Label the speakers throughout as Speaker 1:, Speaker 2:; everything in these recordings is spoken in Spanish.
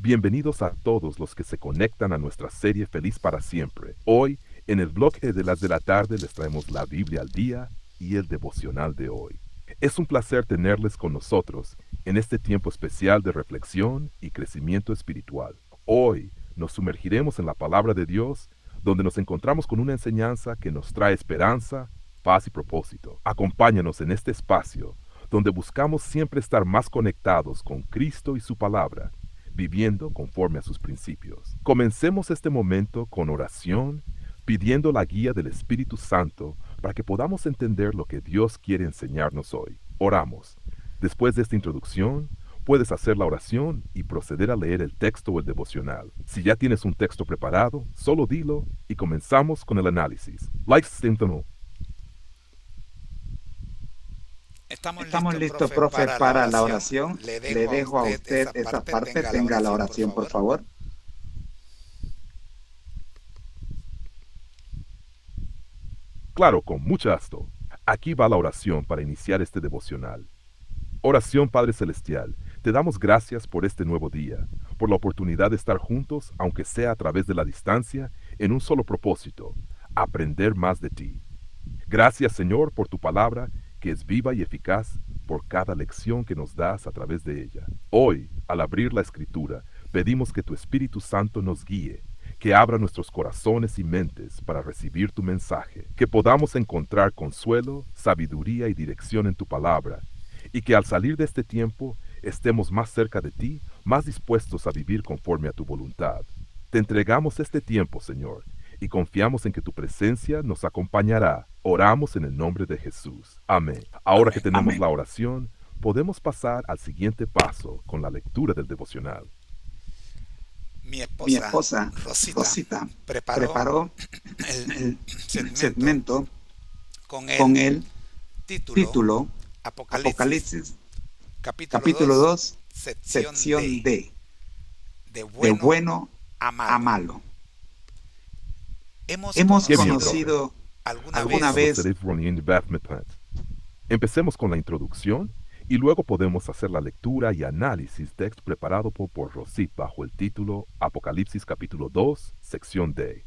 Speaker 1: Bienvenidos a todos los que se conectan a nuestra serie Feliz para Siempre. Hoy, en el bloque de las de la tarde, les traemos la Biblia al día y el devocional de hoy. Es un placer tenerles con nosotros en este tiempo especial de reflexión y crecimiento espiritual. Hoy nos sumergiremos en la palabra de Dios, donde nos encontramos con una enseñanza que nos trae esperanza, paz y propósito. Acompáñanos en este espacio, donde buscamos siempre estar más conectados con Cristo y su palabra, viviendo conforme a sus principios. Comencemos este momento con oración, pidiendo la guía del Espíritu Santo para que podamos entender lo que Dios quiere enseñarnos hoy. Oramos. Después de esta introducción, puedes hacer la oración y proceder a leer el texto o el devocional. Si ya tienes un texto preparado, solo dilo y comenzamos con el análisis.
Speaker 2: Estamos listos, profe, para la oración. Le dejo a usted esa parte. Tenga la oración, por favor.
Speaker 1: Claro, con mucho gusto. Aquí va la oración para iniciar este devocional. Oración, Padre Celestial, te damos gracias por este nuevo día, por la oportunidad de estar juntos, aunque sea a través de la distancia, en un solo propósito: aprender más de ti. Gracias, Señor, por tu palabra, que es viva y eficaz, por cada lección que nos das a través de ella. Hoy, al abrir la Escritura, pedimos que tu Espíritu Santo nos guíe, que abra nuestros corazones y mentes para recibir tu mensaje, que podamos encontrar consuelo, sabiduría y dirección en tu palabra, y que al salir de este tiempo estemos más cerca de ti, más dispuestos a vivir conforme a tu voluntad. Te entregamos este tiempo, Señor, y confiamos en que tu presencia nos acompañará. Oramos en el nombre de Jesús. Amén. Ahora que tenemos la oración, podemos pasar al siguiente paso con la lectura del devocional.
Speaker 2: Mi esposa Rosita, preparó el segmento con el título Apocalipsis, capítulo 2, sección D, de bueno a malo. Hemos conocido alguna vez.
Speaker 1: Empecemos con la introducción y luego podemos hacer la lectura y análisis texto preparado por Rosit bajo el título Apocalipsis capítulo 2, sección D.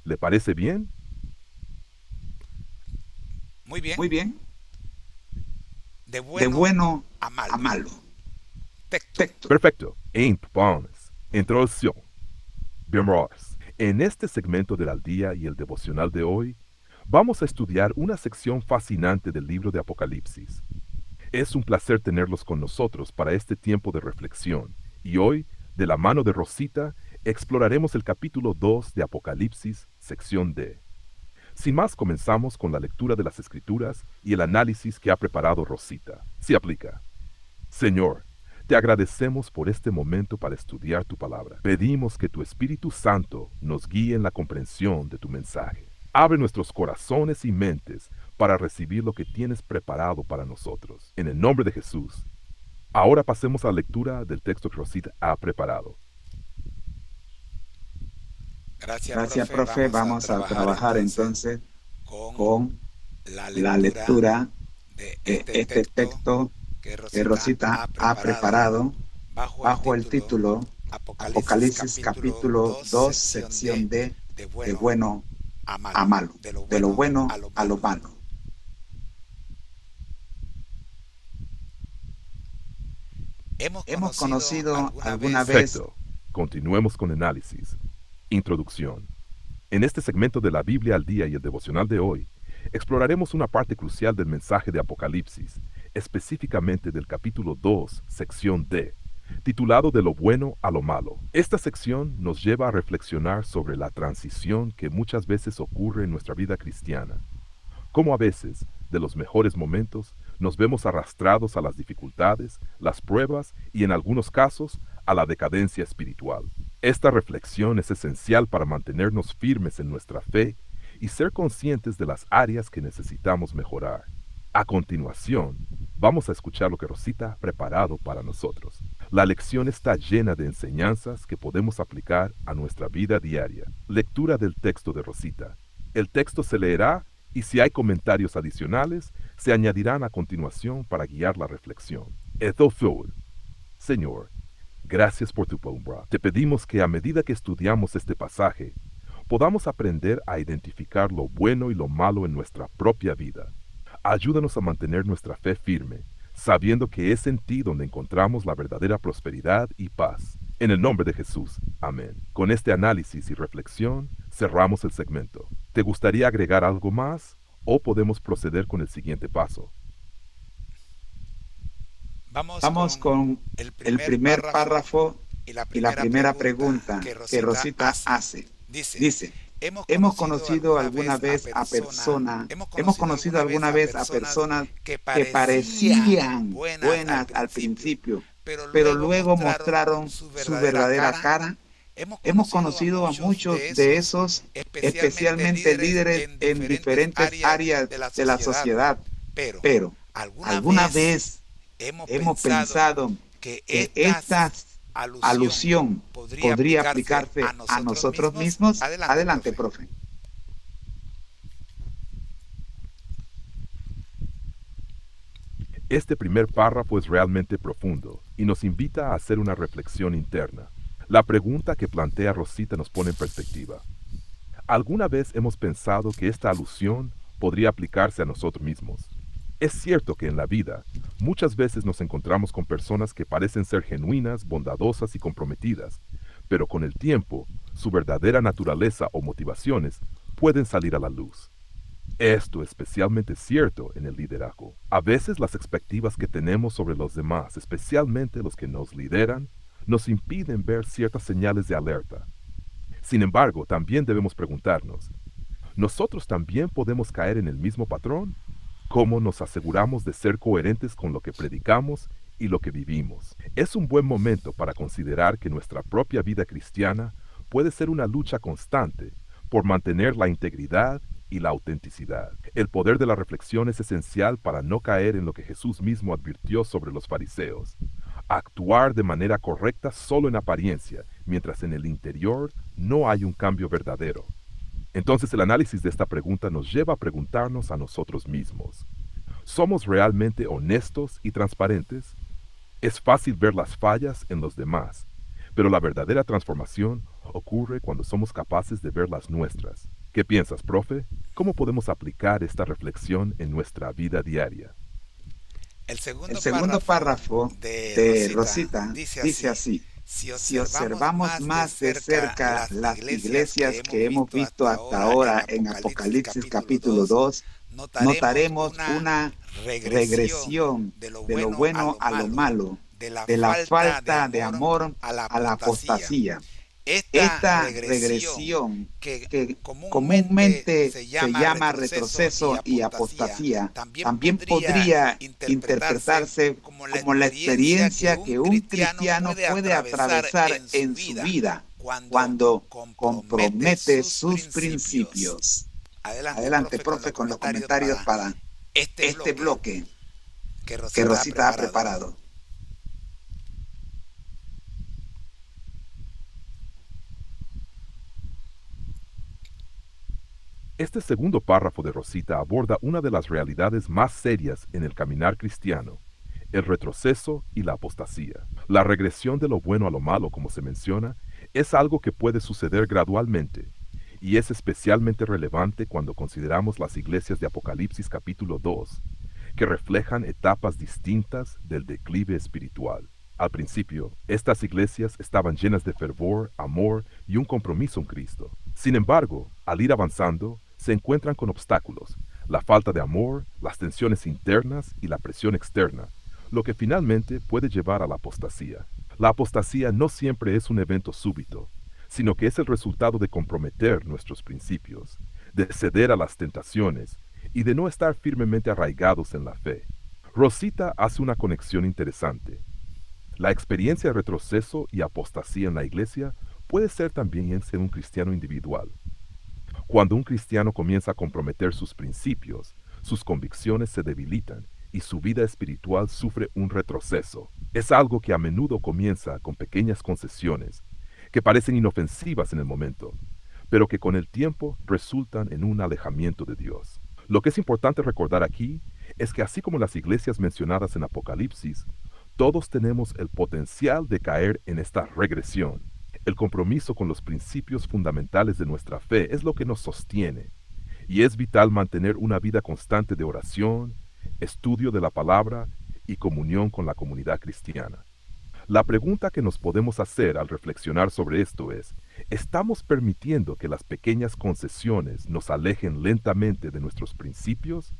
Speaker 1: ¿Le parece bien?
Speaker 2: Muy bien. De bueno a malo. Texto.
Speaker 1: Perfecto. Introducción. Bienvenidos. En este segmento del al día y el devocional de hoy, vamos a estudiar una sección fascinante del libro de Apocalipsis. Es un placer tenerlos con nosotros para este tiempo de reflexión, y hoy, de la mano de Rosita, exploraremos el capítulo 2 de Apocalipsis, sección D. Sin más, comenzamos con la lectura de las Escrituras y el análisis que ha preparado Rosita. Se aplica. Señor, te agradecemos por este momento para estudiar tu palabra. Pedimos que tu Espíritu Santo nos guíe en la comprensión de tu mensaje. Abre nuestros corazones y mentes para recibir lo que tienes preparado para nosotros. En el nombre de Jesús. Ahora pasemos a la lectura del texto que Rosita ha preparado.
Speaker 2: Gracias, profe. Vamos a trabajar entonces con la lectura de este texto que Rosita ha preparado bajo el título Apocalipsis capítulo 2, sección D, de bueno a malo, de lo bueno a lo malo. Hemos conocido alguna vez.
Speaker 1: Perfecto. Continuemos con el análisis. Introducción. En este segmento de la Biblia al día y el devocional de hoy, exploraremos una parte crucial del mensaje de Apocalipsis, específicamente del capítulo 2, sección D, titulado De lo bueno a lo malo. Esta sección nos lleva a reflexionar sobre la transición que muchas veces ocurre en nuestra vida cristiana. Cómo a veces, de los mejores momentos, nos vemos arrastrados a las dificultades, las pruebas y en algunos casos, a la decadencia espiritual. Esta reflexión es esencial para mantenernos firmes en nuestra fe y ser conscientes de las áreas que necesitamos mejorar. A continuación, vamos a escuchar lo que Rosita ha preparado para nosotros. La lección está llena de enseñanzas que podemos aplicar a nuestra vida diaria. Lectura del texto de Rosita. El texto se leerá y si hay comentarios adicionales, se añadirán a continuación para guiar la reflexión. Señor, Gracias por tu palabra. Te pedimos que a medida que estudiamos este pasaje, podamos aprender a identificar lo bueno y lo malo en nuestra propia vida. Ayúdanos a mantener nuestra fe firme, sabiendo que es en ti donde encontramos la verdadera prosperidad y paz. En el nombre de Jesús. Amén. Con este análisis y reflexión, cerramos el segmento. ¿Te gustaría agregar algo más o podemos proceder con el siguiente paso?
Speaker 2: Vamos con el primer párrafo y la primera pregunta que Rosita hace. Dice, hemos conocido alguna vez a personas que parecían buenas al principio, pero luego mostraron su verdadera cara. Hemos conocido a muchos de esos, especialmente líderes en diferentes áreas de la sociedad, pero ¿alguna vez hemos pensado que esta alusión podría aplicarse a nosotros mismos? Adelante, profe.
Speaker 1: Este primer párrafo es realmente profundo y nos invita a hacer una reflexión interna. La pregunta que plantea Rosita nos pone en perspectiva. ¿Alguna vez hemos pensado que esta alusión podría aplicarse a nosotros mismos? Es cierto que en la vida, muchas veces nos encontramos con personas que parecen ser genuinas, bondadosas y comprometidas, pero con el tiempo, su verdadera naturaleza o motivaciones pueden salir a la luz. Esto es especialmente cierto en el liderazgo. A veces las expectativas que tenemos sobre los demás, especialmente los que nos lideran, nos impiden ver ciertas señales de alerta. Sin embargo, también debemos preguntarnos, ¿nosotros también podemos caer en el mismo patrón? ¿Cómo nos aseguramos de ser coherentes con lo que predicamos y lo que vivimos? Es un buen momento para considerar que nuestra propia vida cristiana puede ser una lucha constante por mantener la integridad y la autenticidad. El poder de la reflexión es esencial para no caer en lo que Jesús mismo advirtió sobre los fariseos: actuar de manera correcta solo en apariencia, mientras en el interior no hay un cambio verdadero. Entonces el análisis de esta pregunta nos lleva a preguntarnos a nosotros mismos: ¿somos realmente honestos y transparentes? Es fácil ver las fallas en los demás, pero la verdadera transformación ocurre cuando somos capaces de ver las nuestras. ¿Qué piensas, profe? ¿Cómo podemos aplicar esta reflexión en nuestra vida diaria?
Speaker 2: El segundo párrafo de Rosita dice así: si observamos más de cerca las iglesias que hemos visto hasta ahora en Apocalipsis capítulo 2, notaremos una regresión de lo bueno a lo malo, de la falta de amor a la apostasía. Esta regresión, que comúnmente se llama retroceso y apostasía, también podría interpretarse como la experiencia que un cristiano puede atravesar en su vida cuando compromete sus principios. Adelante, profe, con los comentarios para este bloque que Rosita ha preparado.
Speaker 1: Este segundo párrafo de Rosita aborda una de las realidades más serias en el caminar cristiano: el retroceso y la apostasía. La regresión de lo bueno a lo malo, como se menciona, es algo que puede suceder gradualmente, y es especialmente relevante cuando consideramos las iglesias de Apocalipsis capítulo 2, que reflejan etapas distintas del declive espiritual. Al principio, estas iglesias estaban llenas de fervor, amor y un compromiso en Cristo. Sin embargo, al ir avanzando, se encuentran con obstáculos: la falta de amor, las tensiones internas y la presión externa, lo que finalmente puede llevar a la apostasía. La apostasía no siempre es un evento súbito, sino que es el resultado de comprometer nuestros principios, de ceder a las tentaciones y de no estar firmemente arraigados en la fe. Rosita hace una conexión interesante. La experiencia de retroceso y apostasía en la iglesia puede ser también en un cristiano individual. Cuando un cristiano comienza a comprometer sus principios, sus convicciones se debilitan y su vida espiritual sufre un retroceso. Es algo que a menudo comienza con pequeñas concesiones, que parecen inofensivas en el momento, pero que con el tiempo resultan en un alejamiento de Dios. Lo que es importante recordar aquí es que así como las iglesias mencionadas en Apocalipsis, Todos tenemos el potencial de caer en esta regresión. El compromiso con los principios fundamentales de nuestra fe es lo que nos sostiene, y es vital mantener una vida constante de oración, estudio de la palabra y comunión con la comunidad cristiana. La pregunta que nos podemos hacer al reflexionar sobre esto es, ¿estamos permitiendo que las pequeñas concesiones nos alejen lentamente de nuestros principios?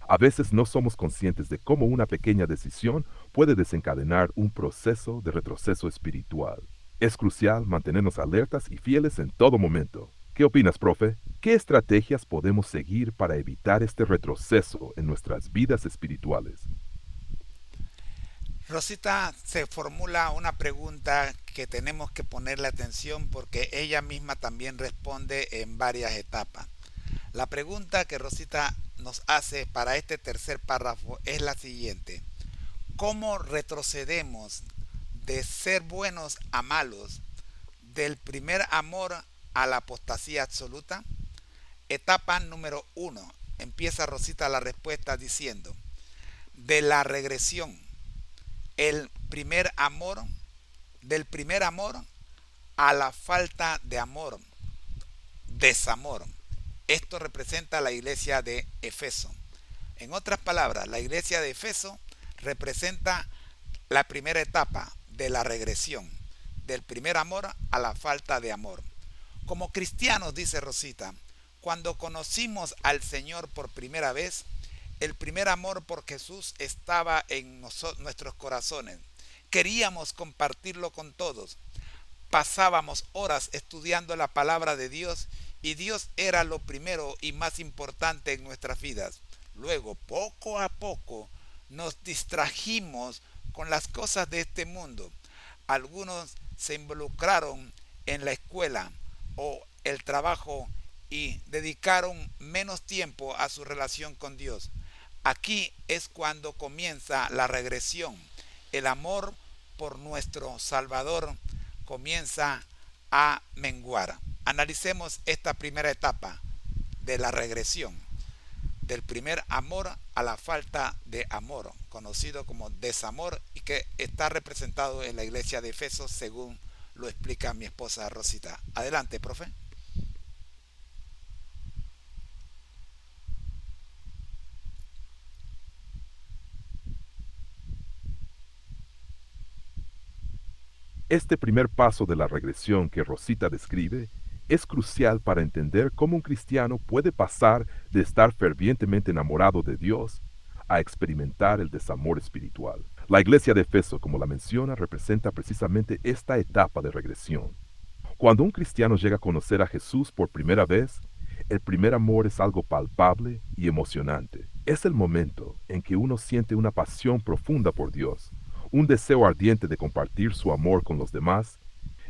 Speaker 1: A veces no somos conscientes de cómo una pequeña decisión puede desencadenar un proceso de retroceso espiritual. Es crucial mantenernos alertas y fieles en todo momento. ¿Qué opinas, profe? ¿Qué estrategias podemos seguir para evitar este retroceso en nuestras vidas espirituales?
Speaker 3: Rosita se formula una pregunta que tenemos que ponerle atención porque ella misma también responde en varias etapas. La pregunta que Rosita nos hace para este tercer párrafo es la siguiente. ¿Cómo retrocedemos de ser buenos a malos, del primer amor a la apostasía absoluta? Etapa número 1. Empieza Rosita la respuesta diciendo, de la regresión, el primer amor, del primer amor a la falta de amor, desamor. Esto representa la iglesia de Efeso. En otras palabras, la iglesia de Efeso representa la primera etapa de la regresión, del primer amor a la falta de amor. Como cristianos, dice Rosita, cuando conocimos al Señor por primera vez, el primer amor por Jesús estaba en nuestros corazones. Queríamos compartirlo con todos. Pasábamos horas estudiando la palabra de Dios y Dios era lo primero y más importante en nuestras vidas. Luego, poco a poco, nos distrajimos con las cosas de este mundo. Algunos se involucraron en la escuela o el trabajo y dedicaron menos tiempo a su relación con Dios. Aquí es cuando comienza la regresión. El amor por nuestro Salvador comienza a menguar. Analicemos esta primera etapa de la regresión, del primer amor a la falta de amor, conocido como desamor, y que está representado en la iglesia de Efeso según lo explica mi esposa Rosita. Adelante, profe.
Speaker 1: Este primer paso de la regresión que Rosita describe es crucial para entender cómo un cristiano puede pasar de estar fervientemente enamorado de Dios a experimentar el desamor espiritual. La iglesia de Efeso, como la menciona, representa precisamente esta etapa de regresión. Cuando un cristiano llega a conocer a Jesús por primera vez, el primer amor es algo palpable y emocionante. Es el momento en que uno siente una pasión profunda por Dios, un deseo ardiente de compartir su amor con los demás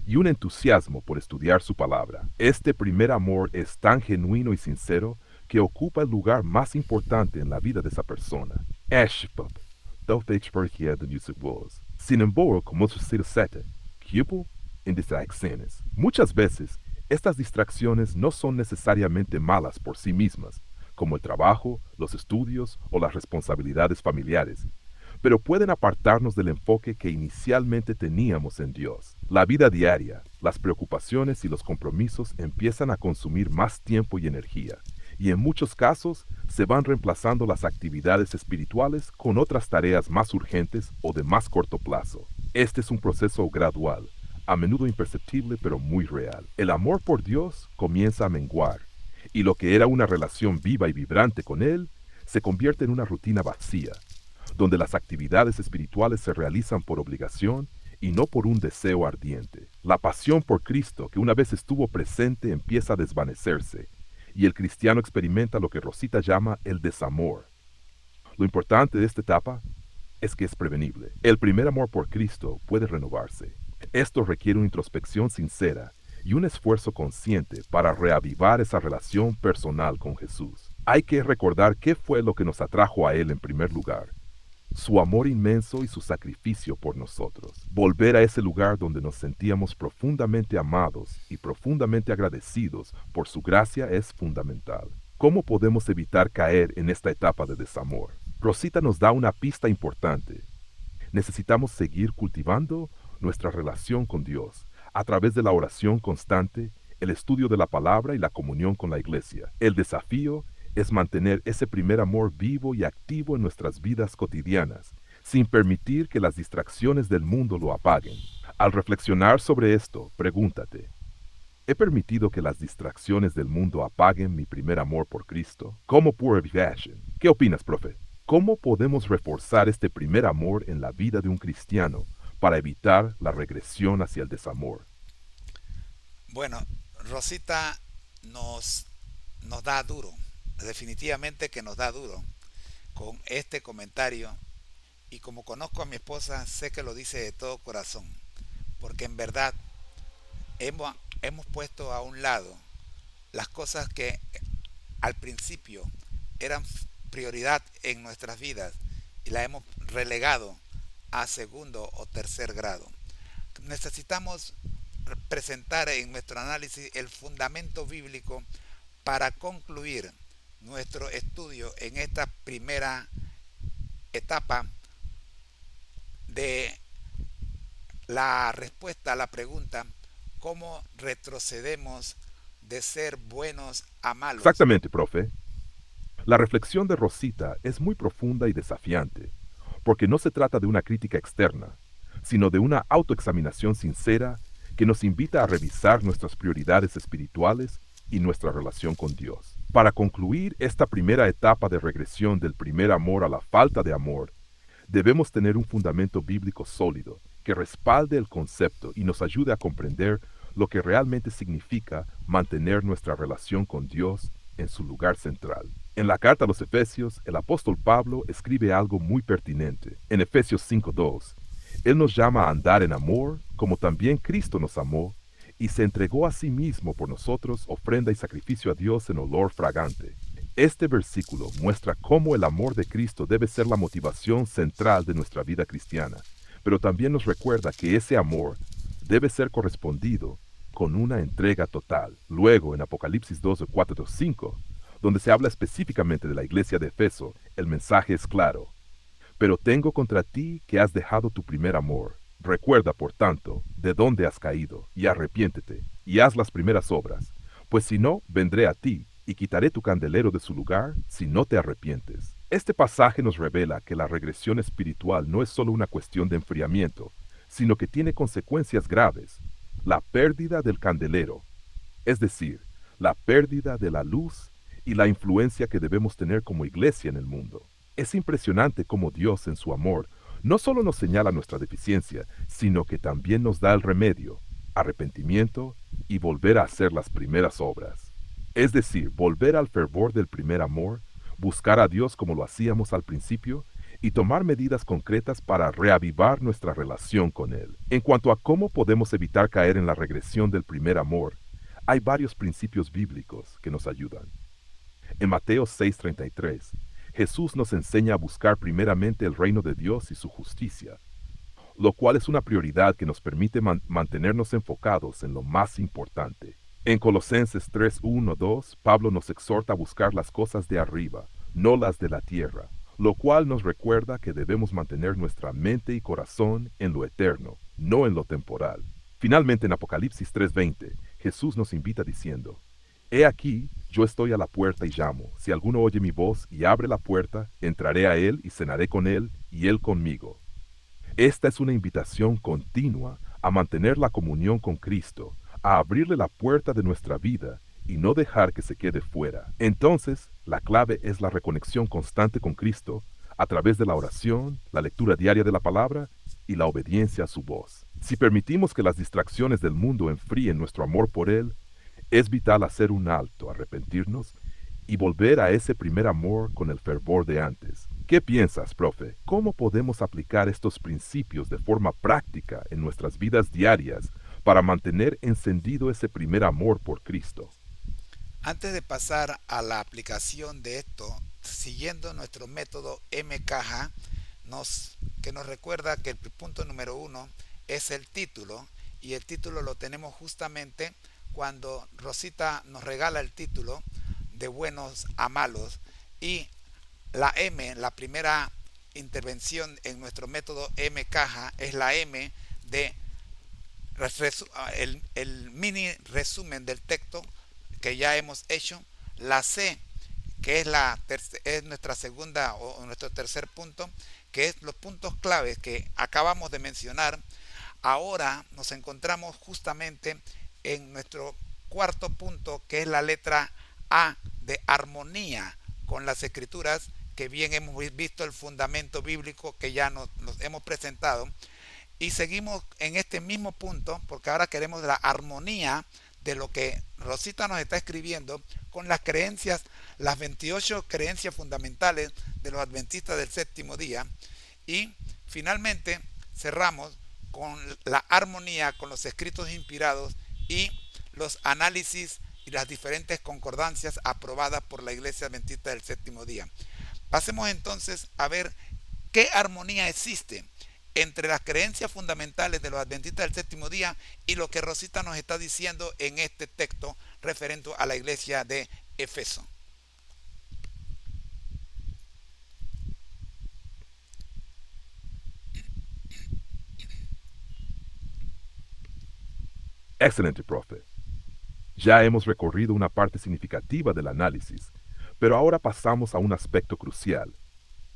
Speaker 1: y un entusiasmo por estudiar su palabra. Este primer amor es tan genuino y sincero que ocupa el lugar más importante en la vida de esa persona. Äktenskap, de music was. Sin embargo, como se sätter, kjipel en distracciones. Muchas veces, estas distracciones no son necesariamente malas por sí mismas, como el trabajo, los estudios o las responsabilidades familiares, pero pueden apartarnos del enfoque que inicialmente teníamos en Dios. La vida diaria, las preocupaciones y los compromisos empiezan a consumir más tiempo y energía, y en muchos casos se van reemplazando las actividades espirituales con otras tareas más urgentes o de más corto plazo. Este es un proceso gradual, a menudo imperceptible pero muy real. El amor por Dios comienza a menguar, y lo que era una relación viva y vibrante con Él se convierte en una rutina vacía, donde las actividades espirituales se realizan por obligación y no por un deseo ardiente. La pasión por Cristo que una vez estuvo presente empieza a desvanecerse, y el cristiano experimenta lo que Rosita llama el desamor. Lo importante de esta etapa es que es prevenible. El primer amor por Cristo puede renovarse. Esto requiere una introspección sincera y un esfuerzo consciente para reavivar esa relación personal con Jesús. Hay que recordar qué fue lo que nos atrajo a Él en primer lugar: su amor inmenso y su sacrificio por nosotros. Volver a ese lugar donde nos sentíamos profundamente amados y profundamente agradecidos por su gracia es fundamental. ¿Cómo podemos evitar caer en esta etapa de desamor? Rosita nos da una pista importante. Necesitamos seguir cultivando nuestra relación con Dios a través de la oración constante, el estudio de la palabra y la comunión con la iglesia. El desafío es mantener ese primer amor vivo y activo en nuestras vidas cotidianas, sin permitir que las distracciones del mundo lo apaguen. Al reflexionar sobre esto, pregúntate, ¿he permitido que las distracciones del mundo apaguen mi primer amor por Cristo? ¿Cómo purification? ¿Qué opinas, profe? ¿Cómo podemos reforzar este primer amor en la vida de un cristiano para evitar la regresión hacia el desamor?
Speaker 3: Bueno, Rosita nos, nos da duro, definitivamente que nos da duro con este comentario y como conozco a mi esposa sé que lo dice de todo corazón, porque en verdad hemos puesto a un lado las cosas que al principio eran prioridad en nuestras vidas y las hemos relegado a segundo o tercer grado. Necesitamos presentar en nuestro análisis el fundamento bíblico para concluir nuestro estudio en esta primera etapa de la respuesta a la pregunta ¿cómo retrocedemos de ser buenos a malos?
Speaker 1: Exactamente, profe. La reflexión de Rosita es muy profunda y desafiante, porque no se trata de una crítica externa, sino de una autoexaminación sincera que nos invita a revisar nuestras prioridades espirituales y nuestra relación con Dios. Para concluir esta primera etapa de regresión del primer amor a la falta de amor, debemos tener un fundamento bíblico sólido que respalde el concepto y nos ayude a comprender lo que realmente significa mantener nuestra relación con Dios en su lugar central. En la carta a los Efesios, el apóstol Pablo escribe algo muy pertinente. En Efesios 5:2, él nos llama a andar en amor, como también Cristo nos amó, y se entregó a sí mismo por nosotros, ofrenda y sacrificio a Dios en olor fragante. Este versículo muestra cómo el amor de Cristo debe ser la motivación central de nuestra vida cristiana, pero también nos recuerda que ese amor debe ser correspondido con una entrega total. Luego, en Apocalipsis 2:4-5, donde se habla específicamente de la iglesia de Efeso, el mensaje es claro. Pero tengo contra ti que has dejado tu primer amor. Recuerda, por tanto, de dónde has caído, y arrepiéntete, y haz las primeras obras. Pues si no, vendré a ti, y quitaré tu candelero de su lugar, si no te arrepientes. Este pasaje nos revela que la regresión espiritual no es solo una cuestión de enfriamiento, sino que tiene consecuencias graves. La pérdida del candelero, es decir, la pérdida de la luz y la influencia que debemos tener como iglesia en el mundo. Es impresionante cómo Dios, en su amor, no solo nos señala nuestra deficiencia, sino que también nos da el remedio, arrepentimiento y volver a hacer las primeras obras. Es decir, volver al fervor del primer amor, buscar a Dios como lo hacíamos al principio y tomar medidas concretas para reavivar nuestra relación con Él. En cuanto a cómo podemos evitar caer en la regresión del primer amor, hay varios principios bíblicos que nos ayudan. En Mateo 6:33, Jesús nos enseña a buscar primeramente el reino de Dios y su justicia, lo cual es una prioridad que nos permite mantenernos enfocados en lo más importante. En Colosenses 3:1-2, Pablo nos exhorta a buscar las cosas de arriba, no las de la tierra, lo cual nos recuerda que debemos mantener nuestra mente y corazón en lo eterno, no en lo temporal. Finalmente, en Apocalipsis 3:20, Jesús nos invita diciendo, He aquí, yo estoy a la puerta y llamo. Si alguno oye mi voz y abre la puerta, entraré a él y cenaré con él y él conmigo. Esta es una invitación continua a mantener la comunión con Cristo, a abrirle la puerta de nuestra vida y no dejar que se quede fuera. Entonces, la clave es la reconexión constante con Cristo a través de la oración, la lectura diaria de la palabra y la obediencia a su voz. Si permitimos que las distracciones del mundo enfríen nuestro amor por Él, es vital hacer un alto, arrepentirnos y volver a ese primer amor con el fervor de antes. ¿Qué piensas, profe? ¿Cómo podemos aplicar estos principios de forma práctica en nuestras vidas diarias para mantener encendido ese primer amor por Cristo?
Speaker 3: Antes de pasar a la aplicación de esto, siguiendo nuestro método MKJ, que nos recuerda que el punto número 1 es el título, y el título lo tenemos justamente cuando Rosita nos regala el título de buenos a malos, y la M, la primera intervención en nuestro método M-Caja es la M de el mini resumen del texto que ya hemos hecho. La C, que es nuestra segunda o nuestro tercer punto, que es los puntos claves que acabamos de mencionar. Ahora nos encontramos justamente en nuestro cuarto punto, que es la letra A de armonía con las escrituras, que bien hemos visto el fundamento bíblico que ya nos hemos presentado. Y seguimos en este mismo punto, porque ahora queremos la armonía de lo que Rosita nos está escribiendo con las creencias, las 28 creencias fundamentales de los adventistas del séptimo día. Y finalmente cerramos con la armonía con los escritos inspirados y los análisis y las diferentes concordancias aprobadas por la Iglesia Adventista del séptimo día. Pasemos entonces a ver qué armonía existe entre las creencias fundamentales de los adventistas del séptimo día y lo que Rosita nos está diciendo en este texto referente a la iglesia de Efeso.
Speaker 1: Excelente, profe. Ya hemos recorrido una parte significativa del análisis, pero ahora pasamos a un aspecto crucial: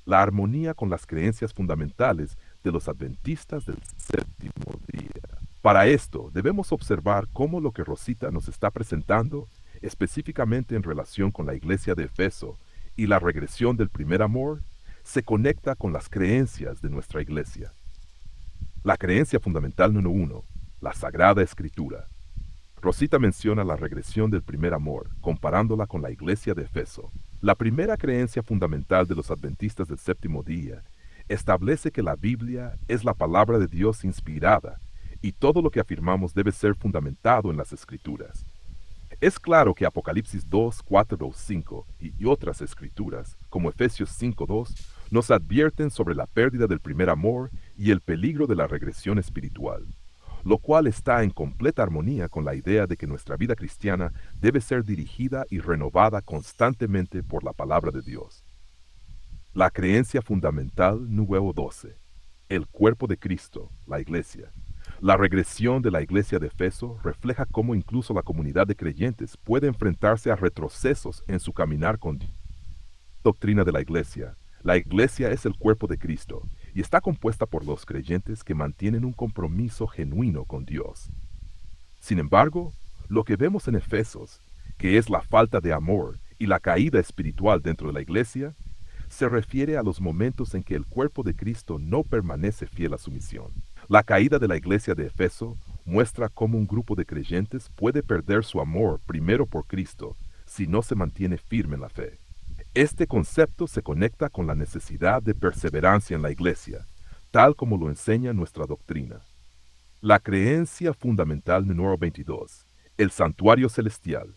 Speaker 1: la armonía con las creencias fundamentales de los adventistas del séptimo día. Para esto, debemos observar cómo lo que Rosita nos está presentando, específicamente en relación con la iglesia de Efeso y la regresión del primer amor, se conecta con las creencias de nuestra iglesia. La creencia fundamental número 1, la Sagrada Escritura. Rosita menciona la regresión del primer amor, comparándola con la iglesia de Efeso. La primera creencia fundamental de los adventistas del séptimo día establece que la Biblia es la palabra de Dios inspirada y todo lo que afirmamos debe ser fundamentado en las Escrituras. Es claro que Apocalipsis 2, 4, 5 y otras escrituras, como Efesios 5, 2, nos advierten sobre la pérdida del primer amor y el peligro de la regresión espiritual, lo cual está en completa armonía con la idea de que nuestra vida cristiana debe ser dirigida y renovada constantemente por la palabra de Dios. La creencia fundamental número 12, el cuerpo de Cristo, la iglesia. La regresión de la iglesia de Efeso refleja cómo incluso la comunidad de creyentes puede enfrentarse a retrocesos en su caminar con Dios. Doctrina de la iglesia. La iglesia es el cuerpo de Cristo y está compuesta por los creyentes que mantienen un compromiso genuino con Dios. Sin embargo, lo que vemos en Efesos, que es la falta de amor y la caída espiritual dentro de la iglesia, se refiere a los momentos en que el cuerpo de Cristo no permanece fiel a su misión. La caída de la iglesia de Efeso muestra cómo un grupo de creyentes puede perder su amor primero por Cristo si no se mantiene firme en la fe. Este concepto se conecta con la necesidad de perseverancia en la iglesia, tal como lo enseña nuestra doctrina. La creencia fundamental número 22, el santuario celestial.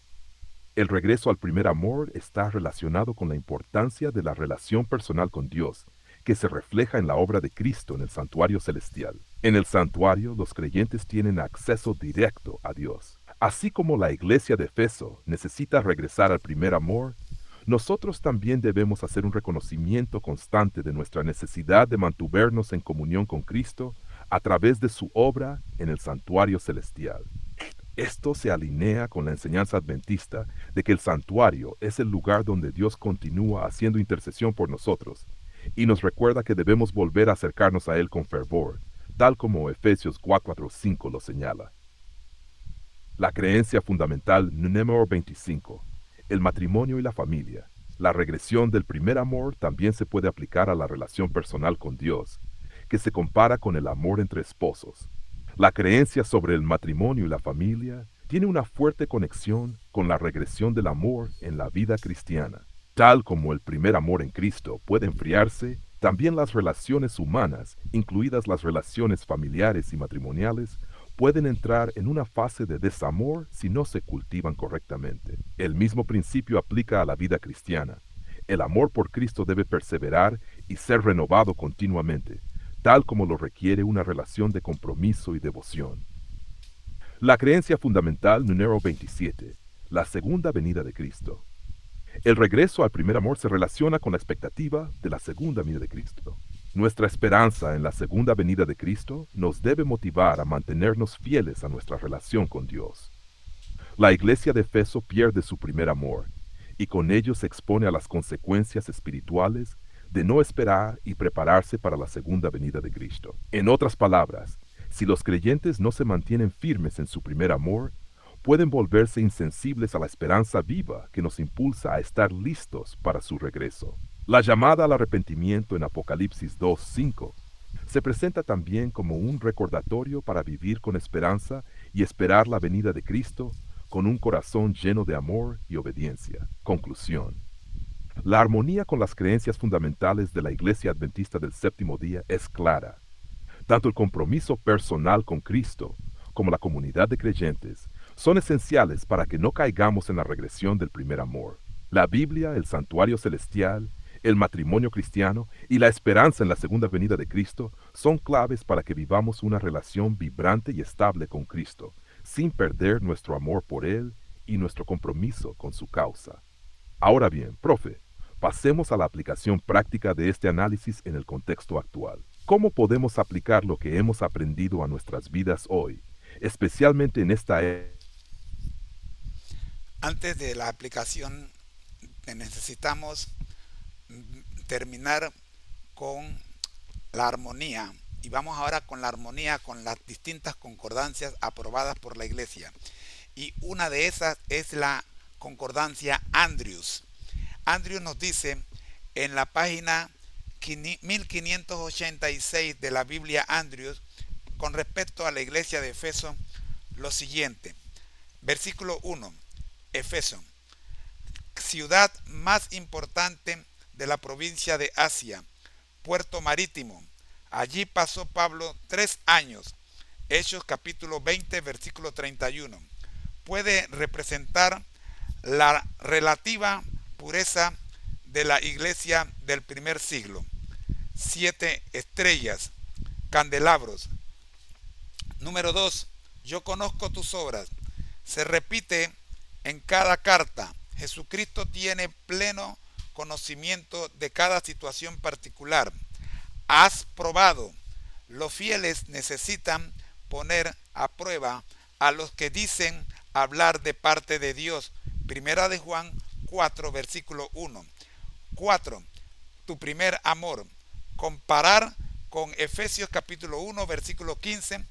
Speaker 1: El regreso al primer amor está relacionado con la importancia de la relación personal con Dios, que se refleja en la obra de Cristo en el santuario celestial. En el santuario, los creyentes tienen acceso directo a Dios. Así como la iglesia de Efeso necesita regresar al primer amor, nosotros también debemos hacer un reconocimiento constante de nuestra necesidad de mantenernos en comunión con Cristo a través de su obra en el santuario celestial. Esto se alinea con la enseñanza adventista de que el santuario es el lugar donde Dios continúa haciendo intercesión por nosotros y nos recuerda que debemos volver a acercarnos a Él con fervor, tal como Efesios 4:5 lo señala. La creencia fundamental número 25, el matrimonio y la familia. La regresión del primer amor también se puede aplicar a la relación personal con Dios, que se compara con el amor entre esposos. La creencia sobre el matrimonio y la familia tiene una fuerte conexión con la regresión del amor en la vida cristiana. Tal como el primer amor en Cristo puede enfriarse, también las relaciones humanas, incluidas las relaciones familiares y matrimoniales, pueden entrar en una fase de desamor si no se cultivan correctamente. El mismo principio aplica a la vida cristiana. El amor por Cristo debe perseverar y ser renovado continuamente, tal como lo requiere una relación de compromiso y devoción. La creencia fundamental número 27, la segunda venida de Cristo. El regreso al primer amor se relaciona con la expectativa de la segunda venida de Cristo. Nuestra esperanza en la segunda venida de Cristo nos debe motivar a mantenernos fieles a nuestra relación con Dios. La iglesia de Efeso pierde su primer amor, y con ello se expone a las consecuencias espirituales de no esperar y prepararse para la segunda venida de Cristo. En otras palabras, si los creyentes no se mantienen firmes en su primer amor, pueden volverse insensibles a la esperanza viva que nos impulsa a estar listos para su regreso. La llamada al arrepentimiento en Apocalipsis 2:5 se presenta también como un recordatorio para vivir con esperanza y esperar la venida de Cristo con un corazón lleno de amor y obediencia. Conclusión. La armonía con las creencias fundamentales de la Iglesia Adventista del Séptimo Día es clara. Tanto el compromiso personal con Cristo como la comunidad de creyentes son esenciales para que no caigamos en la regresión del primer amor. La Biblia, el santuario celestial, el matrimonio cristiano y la esperanza en la segunda venida de Cristo son claves para que vivamos una relación vibrante y estable con Cristo, sin perder nuestro amor por Él y nuestro compromiso con su causa. Ahora bien, profe, pasemos a la aplicación práctica de este análisis en el contexto actual. ¿Cómo podemos aplicar lo que hemos aprendido a nuestras vidas hoy, especialmente en esta época?
Speaker 3: Antes de la aplicación necesitamos terminar con la armonía. Y vamos ahora con la armonía con las distintas concordancias aprobadas por la Iglesia. Y una de esas es la concordancia Andrews. Andrews nos dice en la página 1586 de la Biblia Andrews con respecto a la iglesia de Efeso lo siguiente. Versículo 1. Efeso, ciudad más importante de la provincia de Asia, puerto marítimo. Allí pasó Pablo 3 años. Hechos capítulo 20, versículo 31. Puede representar la relativa pureza de la iglesia del primer siglo. 7 estrellas, candelabros. Número 2. Yo conozco tus obras. Se repite en cada carta. Jesucristo tiene pleno conocimiento de cada situación particular. Has probado. Los fieles necesitan poner a prueba a los que dicen hablar de parte de Dios. Primera de Juan 4, versículo 1. 4. Tu primer amor. Comparar con Efesios capítulo 1, versículo 15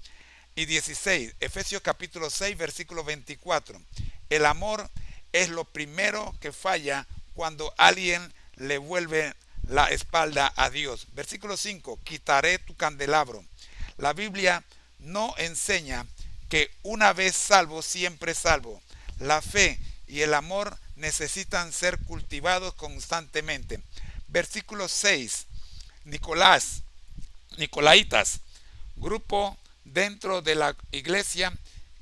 Speaker 3: y 16. Efesios capítulo 6, versículo 24. El amor es lo primero que falla cuando alguien le vuelve la espalda a Dios. Versículo 5. Quitaré tu candelabro. La Biblia no enseña que una vez salvo, siempre salvo. La fe y el amor necesitan ser cultivados constantemente. Versículo 6. Nicolaitas, grupo dentro de la iglesia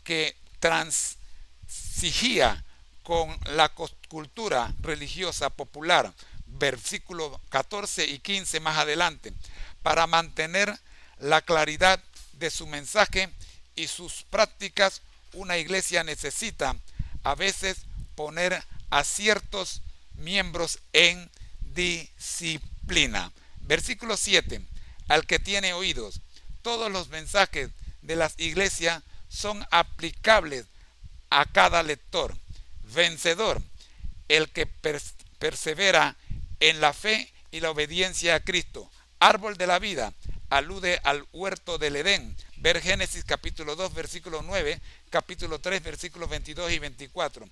Speaker 3: que transigía con la cultura religiosa popular, versículo 14 y 15 más adelante, para mantener la claridad de su mensaje y sus prácticas. Una iglesia necesita a veces poner a ciertos miembros en disciplina. Versículo 7. Al que tiene oídos, todos los mensajes de las iglesias son aplicables a cada lector. Vencedor, el que persevera en la fe y la obediencia a Cristo. Árbol de la vida, alude al huerto del Edén. Ver Génesis capítulo 2, versículo 9, capítulo 3, versículos 22 y 24.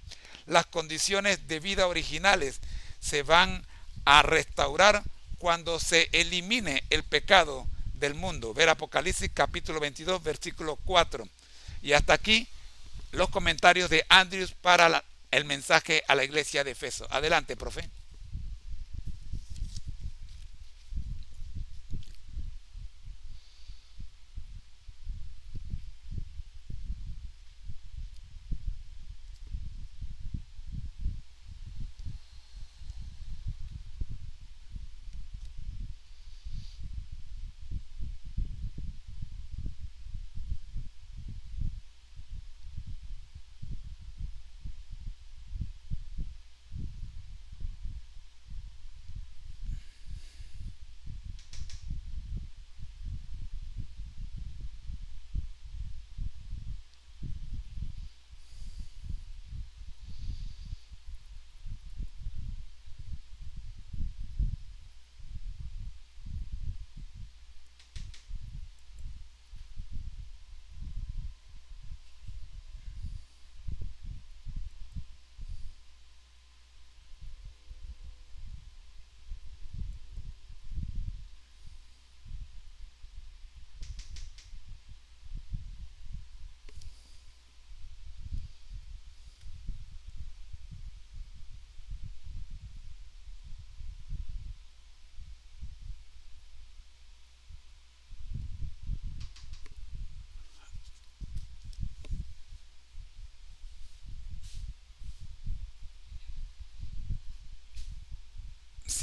Speaker 3: Las condiciones de vida originales se van a restaurar cuando se elimine el pecado del mundo. Ver Apocalipsis capítulo 22, versículo 4. Y hasta aquí los comentarios de Andrews para el mensaje a la iglesia de Efeso. Adelante, profe.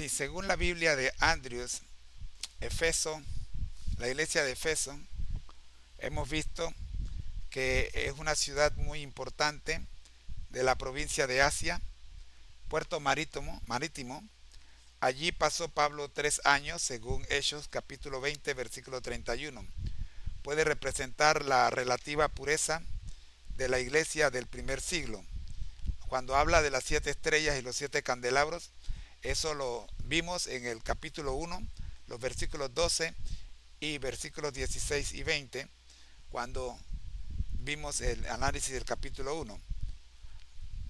Speaker 3: Sí, según la Biblia de Andrews, Efeso, la iglesia de Efeso, hemos visto que es una ciudad muy importante de la provincia de Asia, puerto marítimo. Allí pasó Pablo 3 años, según Hechos capítulo 20, versículo 31. Puede representar la relativa pureza de la iglesia del primer siglo. Cuando habla de las 7 estrellas y los 7 candelabros, eso lo vimos en el capítulo 1, los versículos 12 y versículos 16 y 20, cuando vimos el análisis del capítulo 1.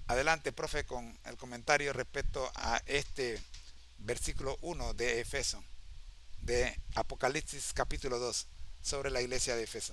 Speaker 3: Adelante, profe, con el comentario respecto a este versículo 1 de Efeso, de Apocalipsis capítulo 2, sobre la iglesia de Efeso.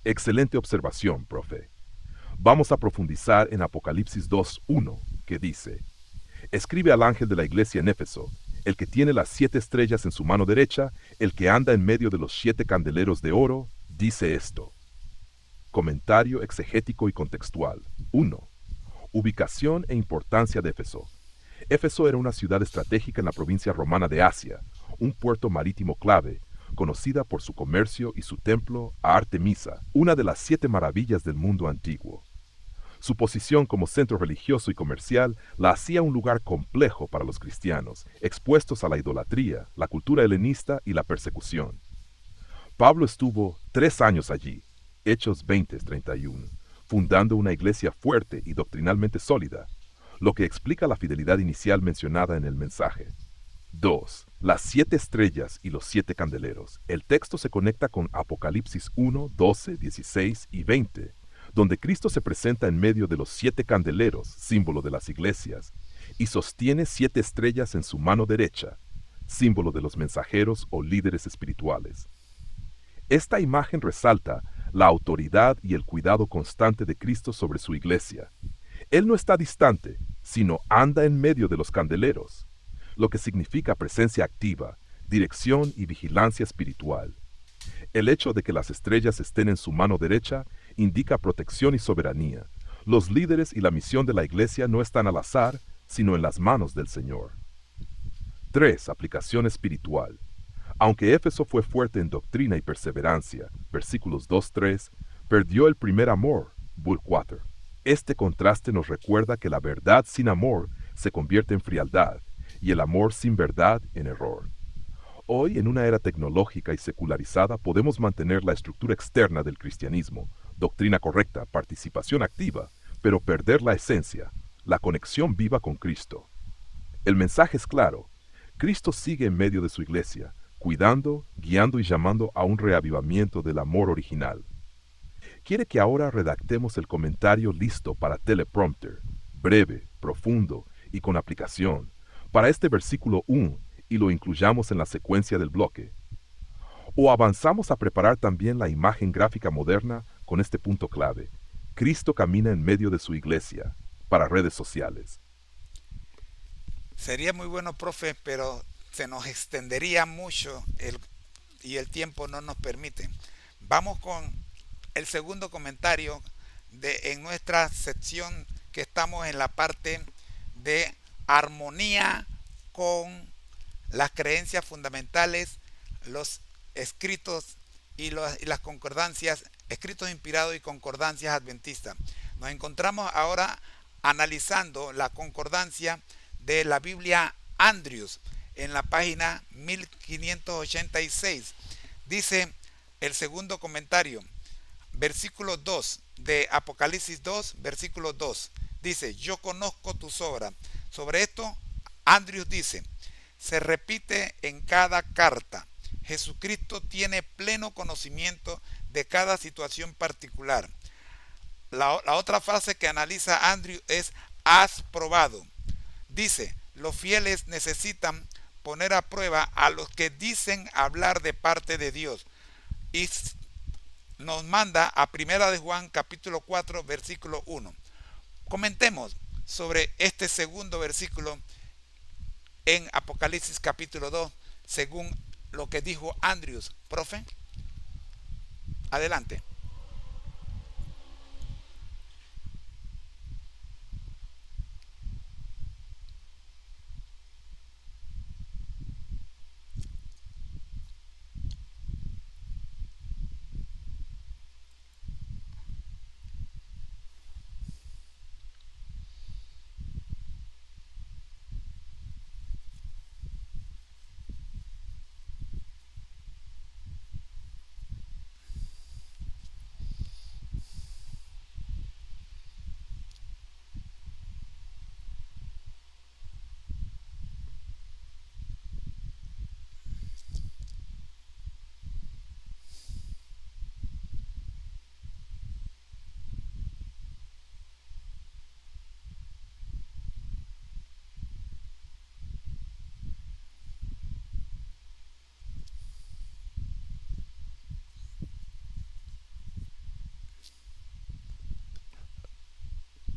Speaker 1: Excelente observación, profe. Vamos a profundizar en Apocalipsis 2:1, que dice: Escribe al ángel de la iglesia en Éfeso, el que tiene las 7 estrellas en su mano derecha, el que anda en medio de los 7 candeleros de oro, dice esto. Comentario exegético y contextual. 1. Ubicación e importancia de Éfeso. Éfeso era una ciudad estratégica en la provincia romana de Asia, un puerto marítimo clave, conocida por su comercio y su templo a Artemisa, una de las 7 maravillas del mundo antiguo. Su posición como centro religioso y comercial la hacía un lugar complejo para los cristianos, expuestos a la idolatría, la cultura helenista y la persecución. Pablo estuvo 3 años allí, Hechos 20:31, fundando una iglesia fuerte y doctrinalmente sólida, lo que explica la fidelidad inicial mencionada en el mensaje. 2. Las 7 estrellas y los 7 candeleros. El texto se conecta con Apocalipsis 1, 12, 16 y 20, donde Cristo se presenta en medio de los 7 candeleros, símbolo de las iglesias, y sostiene 7 estrellas en su mano derecha, símbolo de los mensajeros o líderes espirituales. Esta imagen resalta la autoridad y el cuidado constante de Cristo sobre su iglesia. Él no está distante, sino anda en medio de los candeleros, lo que significa presencia activa, dirección y vigilancia espiritual. El hecho de que las estrellas estén en su mano derecha indica protección y soberanía. Los líderes y la misión de la iglesia no están al azar, sino en las manos del Señor. 3. Aplicación espiritual. Aunque Éfeso fue fuerte en doctrina y perseverancia, versículos 2-3, perdió el primer amor, Bull 4. Este contraste nos recuerda que la verdad sin amor se convierte en frialdad, y el amor sin verdad en error. Hoy, en una era tecnológica y secularizada, podemos mantener la estructura externa del cristianismo, doctrina correcta, participación activa, pero perder la esencia, la conexión viva con Cristo. El mensaje es claro: Cristo sigue en medio de su iglesia, cuidando, guiando y llamando a un reavivamiento del amor original. Quiere que ahora redactemos el comentario listo para teleprompter, breve, profundo y con aplicación, para este versículo 1, y lo incluyamos en la secuencia del bloque. O avanzamos a preparar también la imagen gráfica moderna con este punto clave: Cristo camina en medio de su iglesia, para redes sociales.
Speaker 3: Sería muy bueno, profe, pero se nos extendería mucho y el tiempo no nos permite. Vamos con el segundo comentario en nuestra sección, que estamos en la parte de armonía con las creencias fundamentales, los escritos y las concordancias, escritos inspirados y concordancias adventistas. Nos encontramos ahora analizando la concordancia de la Biblia Andrews en la página 1586. Dice el segundo comentario: versículo 2 de Apocalipsis 2, versículo 2. Dice, yo conozco tus obras. Sobre esto, Andrews dice, se repite en cada carta. Jesucristo tiene pleno conocimiento de cada situación particular. La otra frase que analiza Andrew es, has probado. Dice, los fieles necesitan poner a prueba a los que dicen hablar de parte de Dios. Y nos manda a Primera de Juan capítulo 4 versículo 1. Comentemos sobre este segundo versículo en Apocalipsis capítulo 2 según lo que dijo Andrews. Profe, adelante.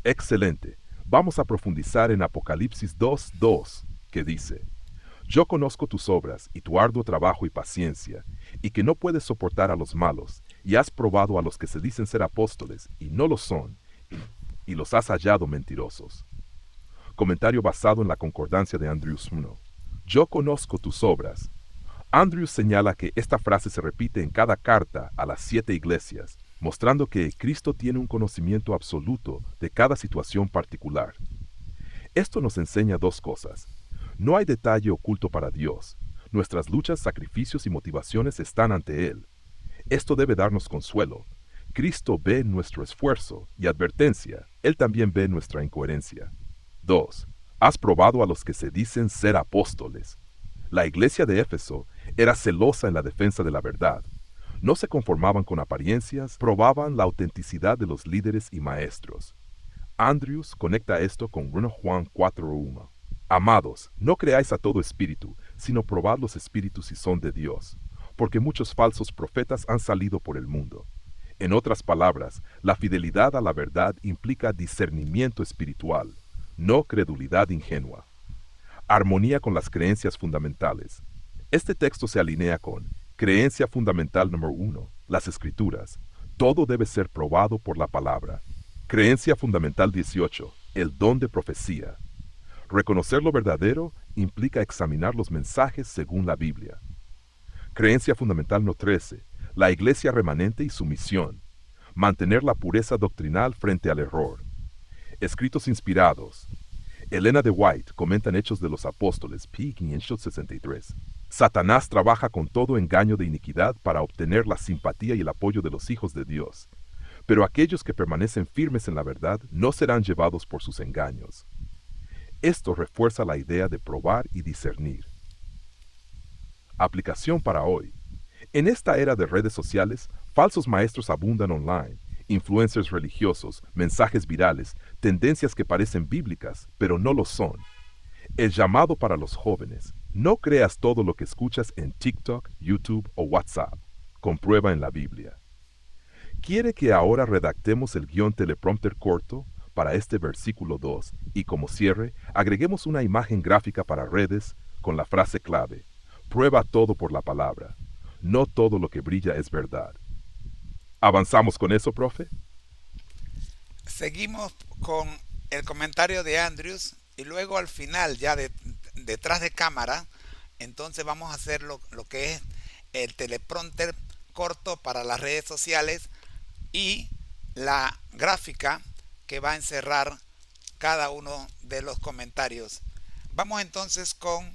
Speaker 1: Excelente. Vamos a profundizar en Apocalipsis 2:2, que dice, yo conozco tus obras y tu arduo trabajo y paciencia, y que no puedes soportar a los malos, y has probado a los que se dicen ser apóstoles, y no lo son, y los has hallado mentirosos. Comentario basado en la concordancia de Andrews 1. Yo conozco tus obras. Andrews señala que esta frase se repite en cada carta a las 7 iglesias, mostrando que Cristo tiene un conocimiento absoluto de cada situación particular. Esto nos enseña dos cosas. No hay detalle oculto para Dios. Nuestras luchas, sacrificios y motivaciones están ante Él. Esto debe darnos consuelo. Cristo ve nuestro esfuerzo y advertencia. Él también ve nuestra incoherencia. 2. Has probado a los que se dicen ser apóstoles. La iglesia de Éfeso era celosa en la defensa de la verdad. No se conformaban con apariencias, probaban la autenticidad de los líderes y maestros. Andrews conecta esto con 1 Juan 4:1. Amados, no creáis a todo espíritu, sino probad los espíritus si son de Dios, porque muchos falsos profetas han salido por el mundo. En otras palabras, la fidelidad a la verdad implica discernimiento espiritual, no credulidad ingenua. Armonía con las creencias fundamentales. Este texto se alinea con creencia fundamental número 1, las Escrituras. Todo debe ser probado por la palabra. Creencia fundamental 18, el don de profecía. Reconocer lo verdadero implica examinar los mensajes según la Biblia. Creencia fundamental no 13, la iglesia remanente y su misión. Mantener la pureza doctrinal frente al error. Escritos inspirados. Elena de White comenta en Hechos de los Apóstoles, p. 563. Satanás trabaja con todo engaño de iniquidad para obtener la simpatía y el apoyo de los hijos de Dios. Pero aquellos que permanecen firmes en la verdad no serán llevados por sus engaños. Esto refuerza la idea de probar y discernir. Aplicación para hoy. En esta era de redes sociales, falsos maestros abundan online. Influencers religiosos, mensajes virales, tendencias que parecen bíblicas, pero no lo son. El llamado para los jóvenes. No creas todo lo que escuchas en TikTok, YouTube o WhatsApp. Comprueba en la Biblia. ¿Quiere que ahora redactemos el guión teleprompter corto para este versículo 2 y como cierre, agreguemos una imagen gráfica para redes con la frase clave? Prueba todo por la palabra. No todo lo que brilla es verdad. ¿Avanzamos con eso, profe?
Speaker 3: Seguimos con el comentario de Andrews y luego al final, ya detrás de cámara, entonces vamos a hacer lo que es el teleprompter corto para las redes sociales y la gráfica que va a encerrar cada uno de los comentarios. Vamos entonces con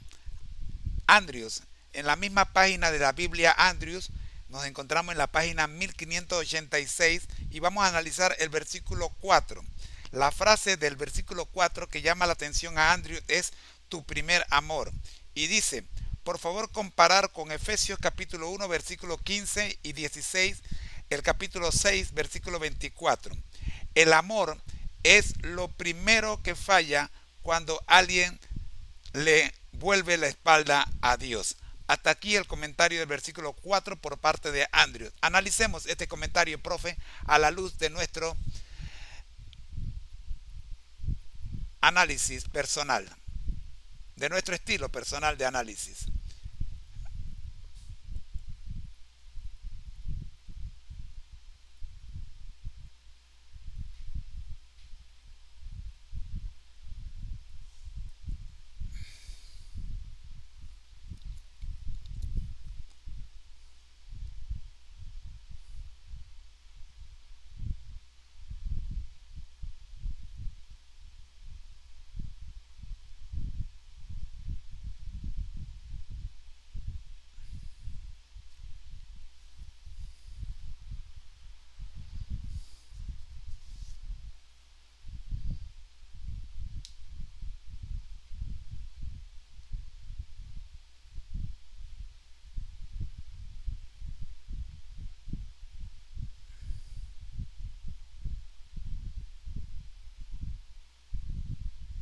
Speaker 3: Andrews. En la misma página de la Biblia Andrews Nos encontramos en la página 1586 y vamos a analizar el versículo 4. La frase del versículo 4 que llama la atención a Andrew es tu primer amor. Y dice, por favor comparar con Efesios capítulo 1 versículo 15 y 16, el capítulo 6 versículo 24. El amor es lo primero que falla cuando alguien le vuelve la espalda a Dios. Hasta aquí el comentario del versículo 4 por parte de Andrew. Analicemos este comentario, profe, a la luz de nuestro análisis personal, de nuestro estilo personal de análisis.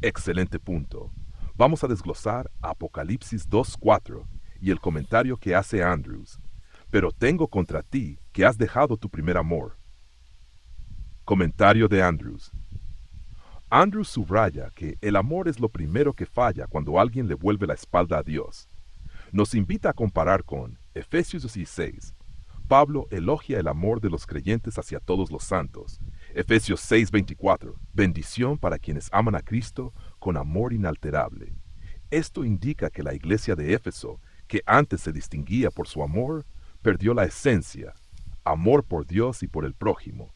Speaker 1: Excelente punto. Vamos a desglosar Apocalipsis 2:4 y el comentario que hace Andrews. Pero tengo contra ti que has dejado tu primer amor. Comentario de Andrews. Andrews subraya que el amor es lo primero que falla cuando alguien le vuelve la espalda a Dios. Nos invita a comparar con Efesios 16. Pablo elogia el amor de los creyentes hacia todos los santos. Efesios 6:24. Bendición para quienes aman a Cristo con amor inalterable. Esto indica que la iglesia de Éfeso, que antes se distinguía por su amor, perdió la esencia, amor por Dios y por el prójimo.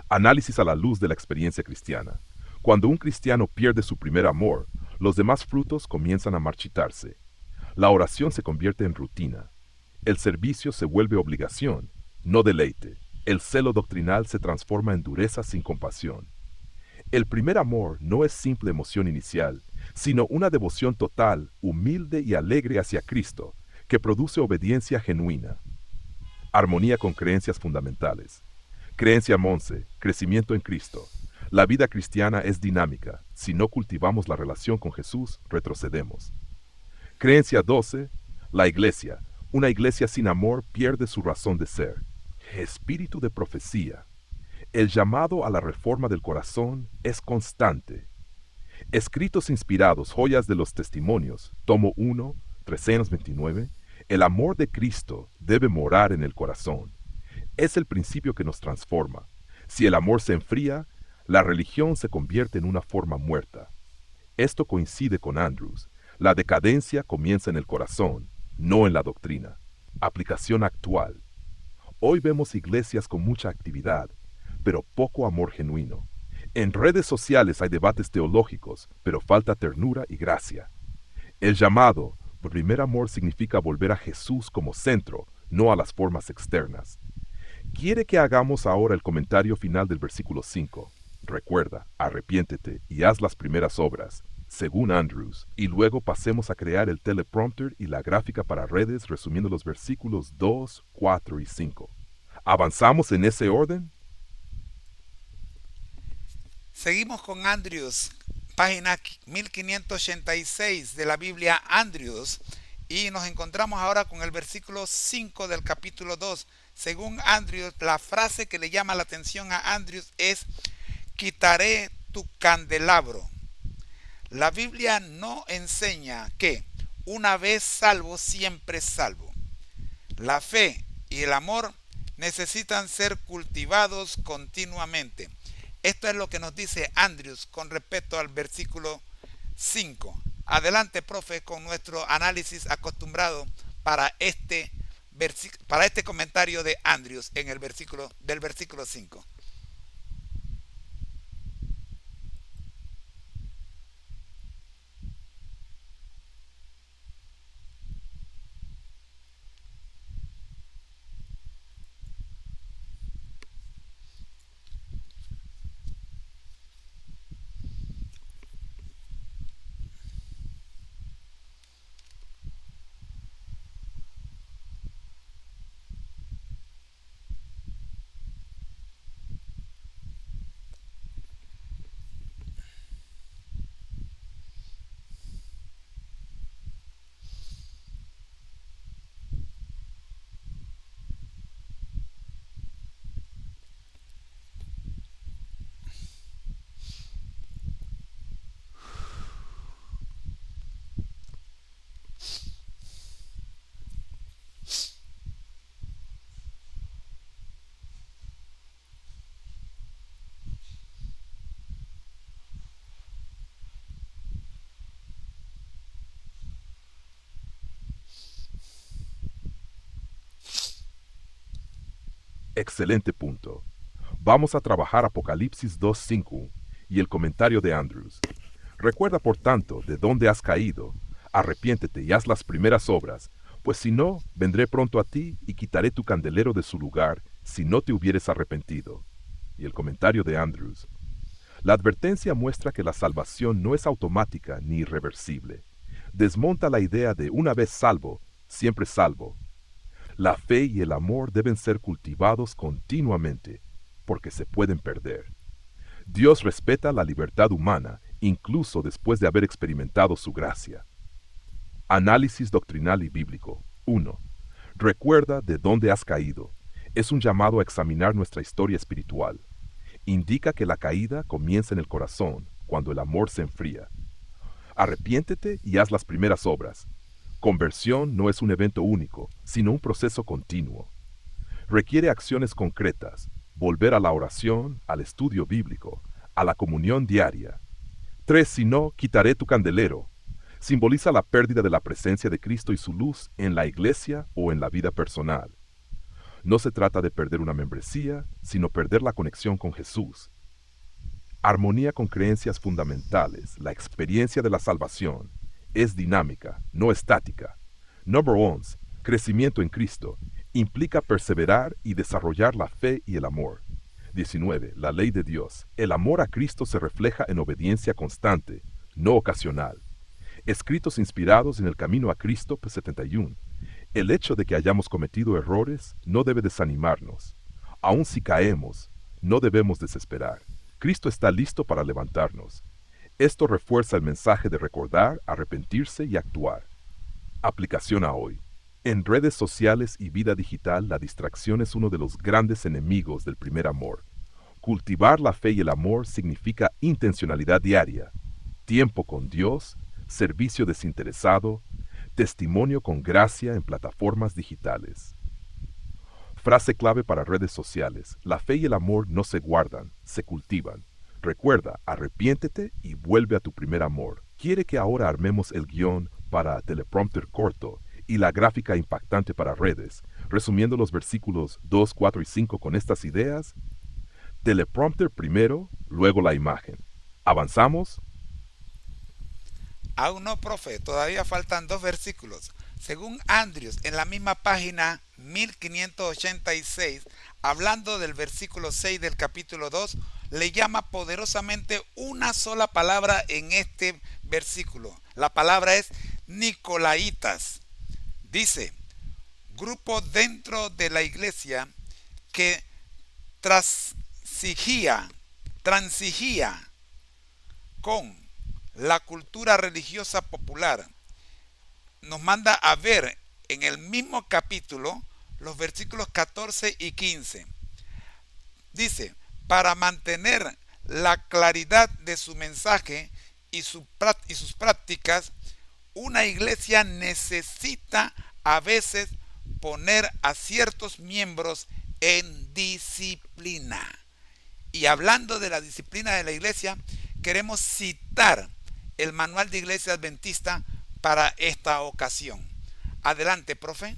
Speaker 1: Análisis a la luz de la experiencia cristiana. Cuando un cristiano pierde su primer amor, los demás frutos comienzan a marchitarse. La oración se convierte en rutina. El servicio se vuelve obligación, no deleite. El celo doctrinal se transforma en dureza sin compasión. El primer amor no es simple emoción inicial, sino una devoción total, humilde y alegre hacia Cristo, que produce obediencia genuina. Armonía con creencias fundamentales. Creencia Monse, crecimiento en Cristo. La vida cristiana es dinámica. Si no cultivamos la relación con Jesús, retrocedemos. Creencia 12. La iglesia. Una iglesia sin amor pierde su razón de ser. Espíritu de profecía. El llamado a la reforma del corazón es constante. Escritos inspirados, joyas de los testimonios, tomo 1, 329. El amor de Cristo debe morar en el corazón. Es el principio que nos transforma. Si el amor se enfría, la religión se convierte en una forma muerta. Esto coincide con Andrews. La decadencia comienza en el corazón, no en la doctrina. Aplicación actual. Hoy vemos iglesias con mucha actividad, pero poco amor genuino. En redes sociales hay debates teológicos, pero falta ternura y gracia. El llamado por primer amor significa volver a Jesús como centro, no a las formas externas. Quiere que hagamos ahora el comentario final del versículo 5. Recuerda, arrepiéntete y haz las primeras obras, según Andrews, y luego pasemos a crear el teleprompter y la gráfica para redes resumiendo los versículos 2, 4 y 5. ¿Avanzamos en ese orden?
Speaker 3: Seguimos con Andrews, página 1586 de la Biblia Andrews, y nos encontramos ahora con el versículo 5 del capítulo 2. Según Andrews, la frase que le llama la atención a Andrews es: quitaré tu candelabro. La Biblia no enseña que una vez salvo, siempre salvo. La fe y el amor necesitan ser cultivados continuamente. Esto es lo que nos dice Andrews con respecto al versículo 5. Adelante, profe, con nuestro análisis acostumbrado para este comentario de Andrews en el versículo 5.
Speaker 1: Excelente punto. Vamos a trabajar Apocalipsis 2:5 y el comentario de Andrews. Recuerda, por tanto, de dónde has caído. Arrepiéntete y haz las primeras obras, pues si no, vendré pronto a ti y quitaré tu candelero de su lugar si no te hubieres arrepentido. Y el comentario de Andrews. La advertencia muestra que la salvación no es automática ni irreversible. Desmonta la idea de una vez salvo, siempre salvo. La fe y el amor deben ser cultivados continuamente, porque se pueden perder. Dios respeta la libertad humana, incluso después de haber experimentado su gracia. Análisis doctrinal y bíblico. 1. Recuerda de dónde has caído. Es un llamado a examinar nuestra historia espiritual. Indica que la caída comienza en el corazón, cuando el amor se enfría. Arrepiéntete y haz las primeras obras. Conversión no es un evento único, sino un proceso continuo. Requiere acciones concretas, volver a la oración, al estudio bíblico, a la comunión diaria. 3. Si no, quitaré tu candelero. Simboliza la pérdida de la presencia de Cristo y su luz en la iglesia o en la vida personal. No se trata de perder una membresía, sino perder la conexión con Jesús. Armonía con creencias fundamentales, la experiencia de la salvación, es dinámica, no estática. Número 11. Crecimiento en Cristo. Implica perseverar y desarrollar la fe y el amor. 19. La ley de Dios. El amor a Cristo se refleja en obediencia constante, no ocasional. Escritos inspirados en el camino a Cristo, 71. El hecho de que hayamos cometido errores no debe desanimarnos. Aun si caemos, no debemos desesperar. Cristo está listo para levantarnos. Esto refuerza el mensaje de recordar, arrepentirse y actuar. Aplicación a hoy. En redes sociales y vida digital, la distracción es uno de los grandes enemigos del primer amor. Cultivar la fe y el amor significa intencionalidad diaria, tiempo con Dios, servicio desinteresado, testimonio con gracia en plataformas digitales. Frase clave para redes sociales. La fe y el amor no se guardan, se cultivan. Recuerda, arrepiéntete y vuelve a tu primer amor. ¿Quiere que ahora armemos el guión para teleprompter corto y la gráfica impactante para redes, resumiendo los versículos 2, 4 y 5 con estas ideas? Teleprompter primero, luego la imagen. ¿Avanzamos?
Speaker 3: Aún no, profe, todavía faltan 2 versículos. Según Andrews, en la misma página 1586, hablando del versículo 6 del capítulo 2, le llama poderosamente una sola palabra en este versículo. La palabra es Nicolaitas. Dice, grupo dentro de la iglesia que transigía con la cultura religiosa popular. Nos manda a ver en el mismo capítulo los versículos 14 y 15. Dice, para mantener la claridad de su mensaje y sus prácticas, una iglesia necesita a veces poner a ciertos miembros en disciplina. Y hablando de la disciplina de la iglesia, queremos citar el manual de iglesia adventista para esta ocasión. Adelante, profe.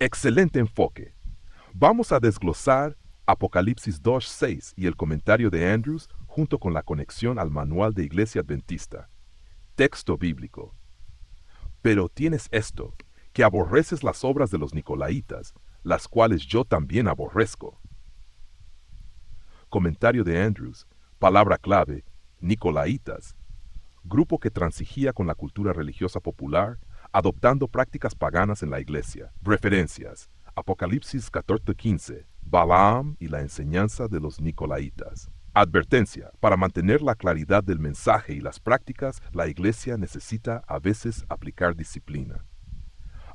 Speaker 1: Excelente enfoque. Vamos a desglosar Apocalipsis 2:6 y el comentario de Andrews junto con la conexión al manual de Iglesia Adventista. Texto bíblico. Pero tienes esto, que aborreces las obras de los Nicolaitas, las cuales yo también aborrezco. Comentario de Andrews, palabra clave, Nicolaitas, grupo que transigía con la cultura religiosa popular, adoptando prácticas paganas en la iglesia. Referencias, Apocalipsis 14:15, Balaam y la enseñanza de los Nicolaitas. Advertencia, para mantener la claridad del mensaje y las prácticas, la iglesia necesita a veces aplicar disciplina.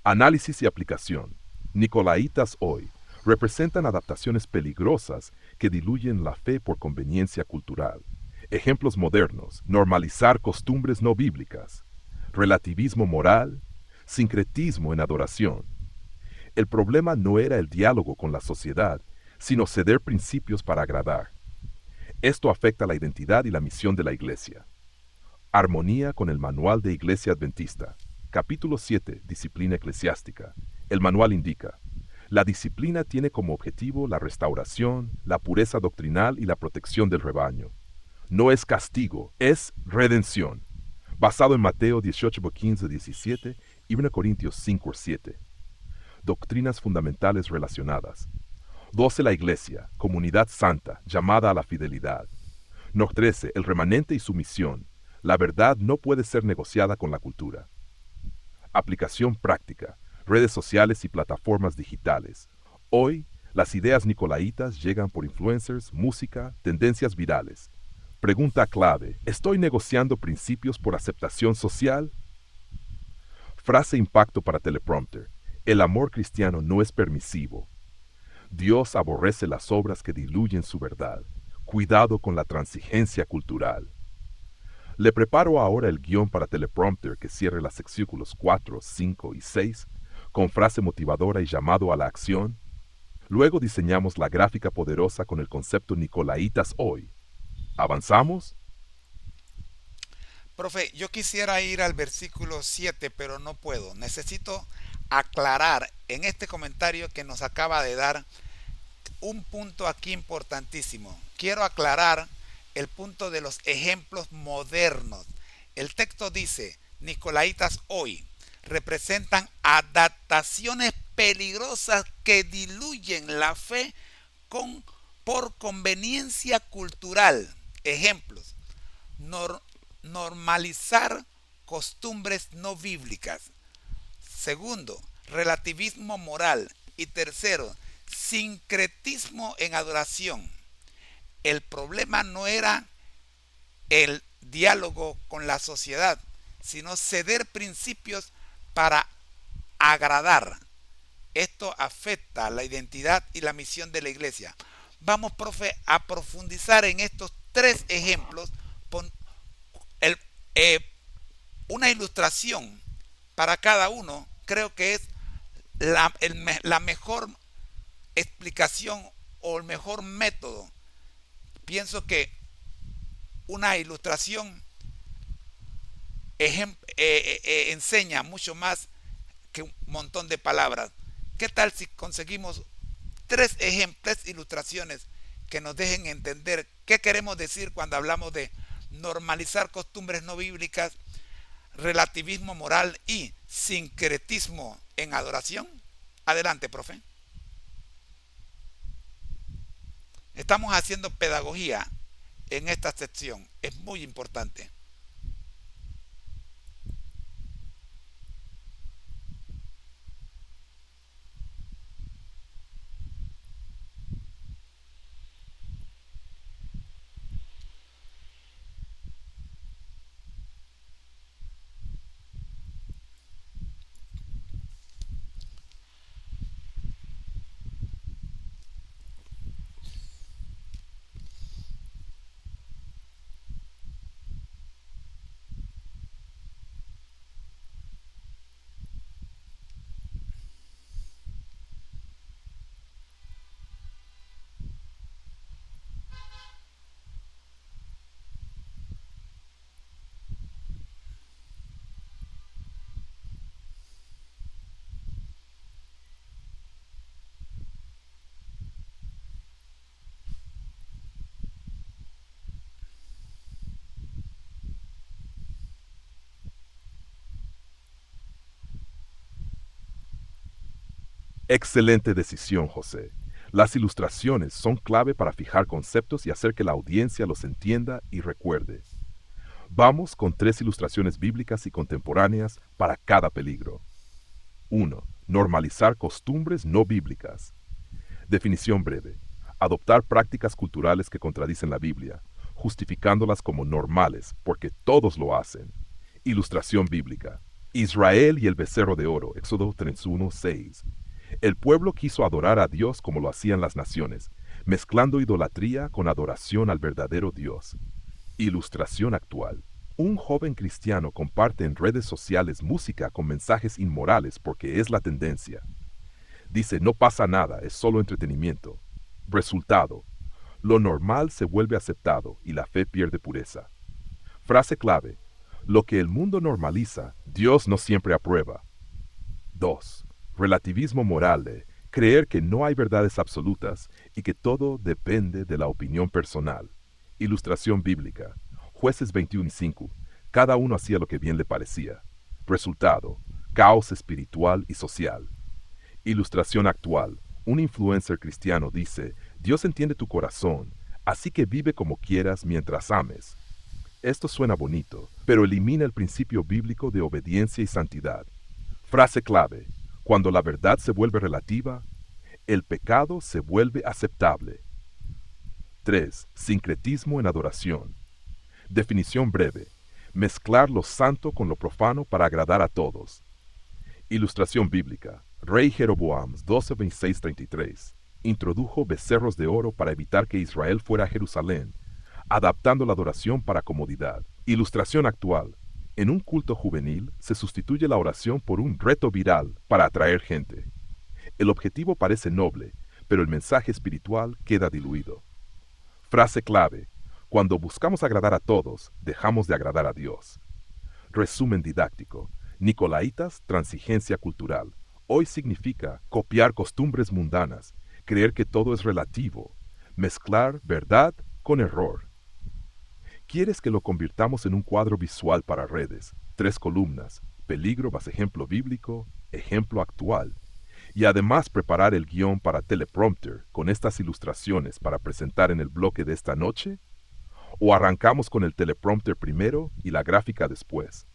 Speaker 1: Análisis y aplicación. Nicolaitas hoy representan adaptaciones peligrosas que diluyen la fe por conveniencia cultural. Ejemplos modernos: normalizar costumbres no bíblicas, relativismo moral, sincretismo en adoración. El problema no era el diálogo con la sociedad, sino ceder principios para agradar. Esto afecta la identidad y la misión de la iglesia. Armonía con el Manual de Iglesia Adventista. Capítulo 7. Disciplina eclesiástica. El manual indica: la disciplina tiene como objetivo la restauración, la pureza doctrinal y la protección del rebaño. No es castigo, es redención. Basado en Mateo 18:15-17 y 1 Corintios 5:7. Doctrinas fundamentales relacionadas. 12. La Iglesia, comunidad santa, llamada a la fidelidad. No. 13. El remanente y su misión. La verdad no puede ser negociada con la cultura. Aplicación práctica. Redes sociales y plataformas digitales. Hoy, las ideas nicolaitas llegan por influencers, música, tendencias virales. Pregunta clave: ¿estoy negociando principios por aceptación social? Frase impacto para teleprompter: el amor cristiano no es permisivo. Dios aborrece las obras que diluyen su verdad. Cuidado con la transigencia cultural. Le preparo ahora el guión para teleprompter que cierre los versículos 4, 5 y 6 con frase motivadora y llamado a la acción. Luego diseñamos la gráfica poderosa con el concepto Nicolaitas hoy. ¿Avanzamos?
Speaker 3: Profe, yo quisiera ir al versículo 7, pero no puedo. Necesito aclarar en este comentario que nos acaba de dar un punto aquí importantísimo. Quiero aclarar el punto de los ejemplos modernos. El texto dice: Nicolaitas hoy representan adaptaciones peligrosas que diluyen la fe por conveniencia cultural. Ejemplos: Nor- normalizar costumbres no bíblicas. Segundo, relativismo moral. Y tercero, sincretismo en adoración. El problema no era el diálogo con la sociedad, sino ceder principios para agradar. Esto afecta la identidad y la misión de la iglesia. Vamos, profe, a profundizar en estos tres ejemplos. Pon el, eh, una ilustración para cada uno. Creo que es la mejor explicación o el mejor método. Pienso que una ilustración enseña mucho más que un montón de palabras. ¿Qué tal si conseguimos tres ejemplos, ilustraciones que nos dejen entender qué queremos decir cuando hablamos de normalizar costumbres no bíblicas, relativismo moral y sincretismo en adoración? Adelante, profe. Estamos haciendo pedagogía en esta sección. Es muy importante.
Speaker 1: Excelente decisión, José. Las ilustraciones son clave para fijar conceptos y hacer que la audiencia los entienda y recuerde. Vamos con 3 ilustraciones bíblicas y contemporáneas para cada peligro. 1. Normalizar costumbres no bíblicas. Definición breve. Adoptar prácticas culturales que contradicen la Biblia, justificándolas como normales porque todos lo hacen. Ilustración bíblica. Israel y el becerro de oro, Éxodo 31:6. El pueblo quiso adorar a Dios como lo hacían las naciones, mezclando idolatría con adoración al verdadero Dios. Ilustración actual. Un joven cristiano comparte en redes sociales música con mensajes inmorales porque es la tendencia. Dice, no pasa nada, es solo entretenimiento. Resultado, lo normal se vuelve aceptado y la fe pierde pureza. Frase clave, lo que el mundo normaliza, Dios no siempre aprueba. 2. Relativismo moral de creer que no hay verdades absolutas y que todo depende de la opinión personal. Ilustración bíblica. Jueces 21:5. Cada uno hacía lo que bien le parecía. Resultado, caos espiritual y social. Ilustración actual. Un influencer cristiano dice, Dios entiende tu corazón, así que vive como quieras mientras ames. Esto suena bonito, pero elimina el principio bíblico de obediencia y santidad. Frase clave. Cuando la verdad se vuelve relativa, el pecado se vuelve aceptable. 3. Sincretismo en adoración. Definición breve. Mezclar lo santo con lo profano para agradar a todos. Ilustración bíblica. Rey Jeroboam 12:26-33 introdujo becerros de oro para evitar que Israel fuera a Jerusalén, adaptando la adoración para comodidad. Ilustración actual. En un culto juvenil se sustituye la oración por un reto viral para atraer gente. El objetivo parece noble, pero el mensaje espiritual queda diluido. Frase clave. Cuando buscamos agradar a todos, dejamos de agradar a Dios. Resumen didáctico. Nicolaitas, transigencia cultural. Hoy significa copiar costumbres mundanas, creer que todo es relativo, mezclar verdad con error. ¿Quieres que lo convirtamos en un cuadro visual para redes? 3 columnas, peligro más ejemplo bíblico, ejemplo actual. Y además preparar el guión para teleprompter con estas ilustraciones para presentar en el bloque de esta noche? ¿O arrancamos con el teleprompter primero y la gráfica después?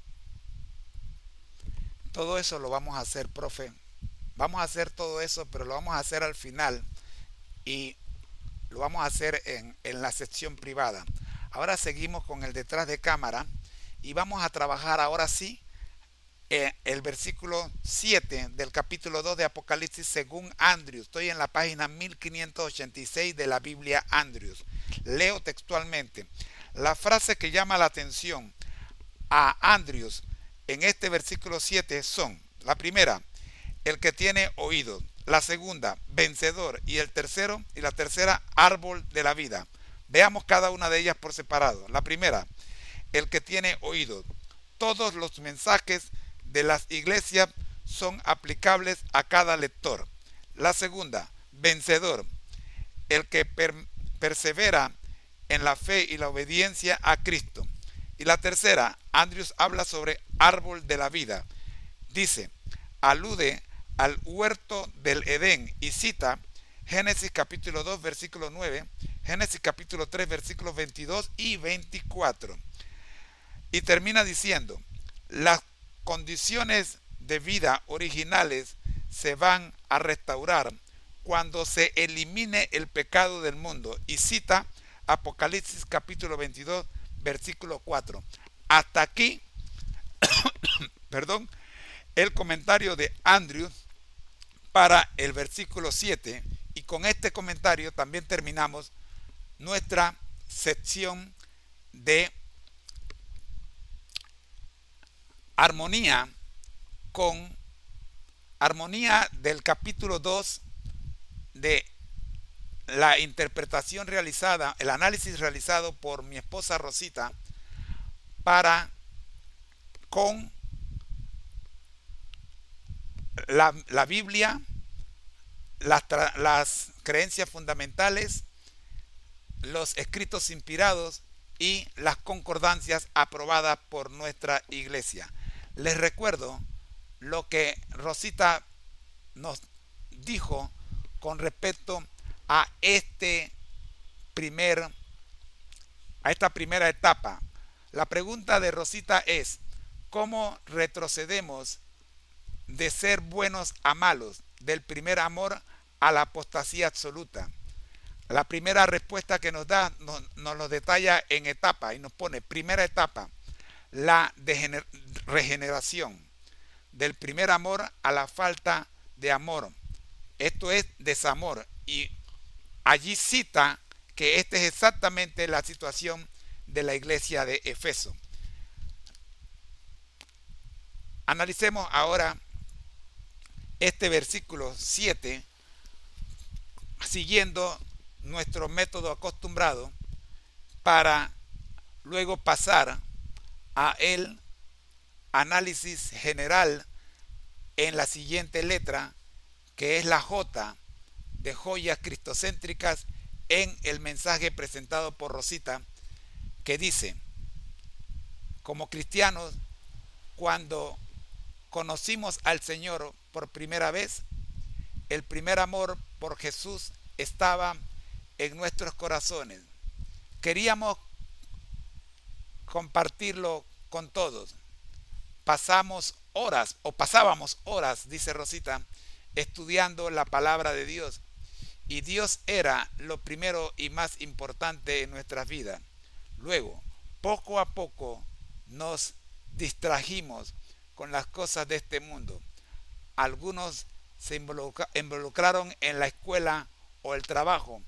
Speaker 3: Todo eso lo vamos a hacer, profe. Vamos a hacer todo eso, pero lo vamos a hacer al final y lo vamos a hacer en la sección privada. Ahora seguimos con el detrás de cámara y vamos a trabajar ahora sí el versículo 7 del capítulo 2 de Apocalipsis según Andrews. Estoy en la página 1586 de la Biblia Andrews. Leo textualmente. La frase que llama la atención a Andrews en este versículo 7 son: la primera, el que tiene oído; la segunda, vencedor; y la tercera, árbol de la vida. Veamos cada una de ellas por separado. La primera, el que tiene oído. Todos los mensajes de las iglesias son aplicables a cada lector. La segunda, vencedor, el que persevera en la fe y la obediencia a Cristo. Y la tercera, Andrews habla sobre árbol de la vida. Dice, alude al huerto del Edén y cita Génesis capítulo 2 versículo 9, Génesis capítulo 3 versículos 22 y 24. Y termina diciendo, las condiciones de vida originales se van a restaurar cuando se elimine el pecado del mundo. Y cita Apocalipsis capítulo 22 versículo 4. Hasta aquí, perdón, el comentario de Andrews para el versículo 7, y con este comentario también terminamos nuestra sección de armonía con armonía del capítulo 2 de la interpretación realizada, el análisis realizado por mi esposa Rosita con la Biblia, las creencias fundamentales, los escritos inspirados y las concordancias aprobadas por nuestra iglesia. Les recuerdo lo que Rosita nos dijo con respecto a esta primera etapa. La pregunta de Rosita es, ¿cómo retrocedemos de ser buenos a malos, del primer amor a la apostasía absoluta? La primera respuesta que nos da nos lo detalla en etapa y nos pone, primera etapa, la regeneración, del primer amor a la falta de amor. Esto es desamor, y allí cita que esta es exactamente la situación de la iglesia de Efeso. Analicemos ahora este versículo 7 siguiendo nuestro método acostumbrado para luego pasar a el análisis general en la siguiente letra, que es la J de joyas cristocéntricas en el mensaje presentado por Rosita, que dice: como cristianos, cuando conocimos al Señor por primera vez, el primer amor por Jesús estaba en nuestros corazones. Queríamos compartirlo con todos. Pasábamos horas, dice Rosita, estudiando la palabra de Dios. Y Dios era lo primero y más importante en nuestras vidas. Luego, poco a poco, nos distrajimos con las cosas de este mundo. Algunos se involucraron en la escuela o el trabajo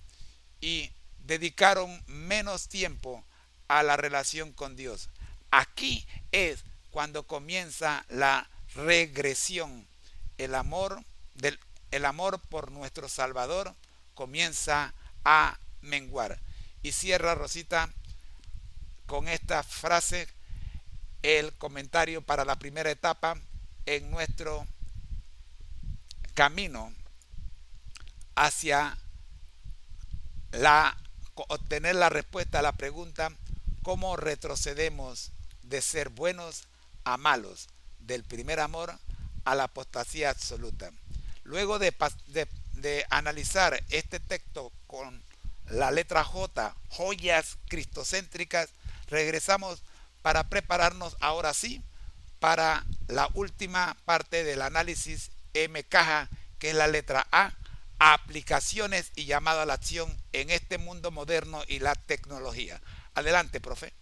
Speaker 3: y dedicaron menos tiempo a la relación con Dios. Aquí es cuando comienza la regresión. El amor por nuestro Salvador comienza a menguar. Y cierra Rosita con esta frase el comentario para la primera etapa en nuestro camino hacia obtener la respuesta a la pregunta: ¿cómo retrocedemos de ser buenos a malos, del primer amor a la apostasía absoluta? Luego de analizar este texto con la letra J, joyas cristocéntricas, regresamos para prepararnos ahora sí para la última parte del análisis M caja, que es la letra A, aplicaciones y llamado a la acción en este mundo moderno y la tecnología. Adelante, profe.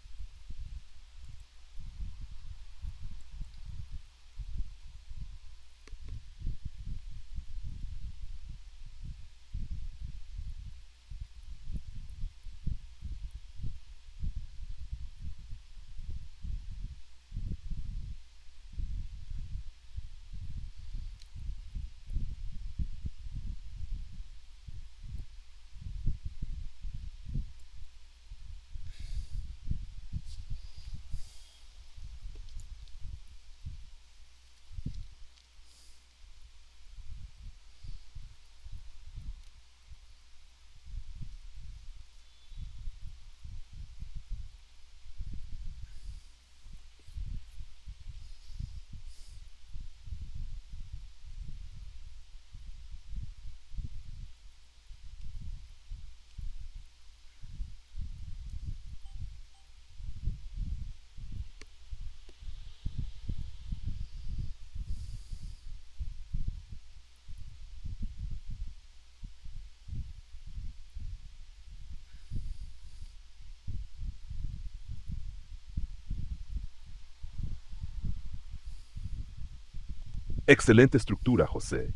Speaker 1: Excelente estructura, José.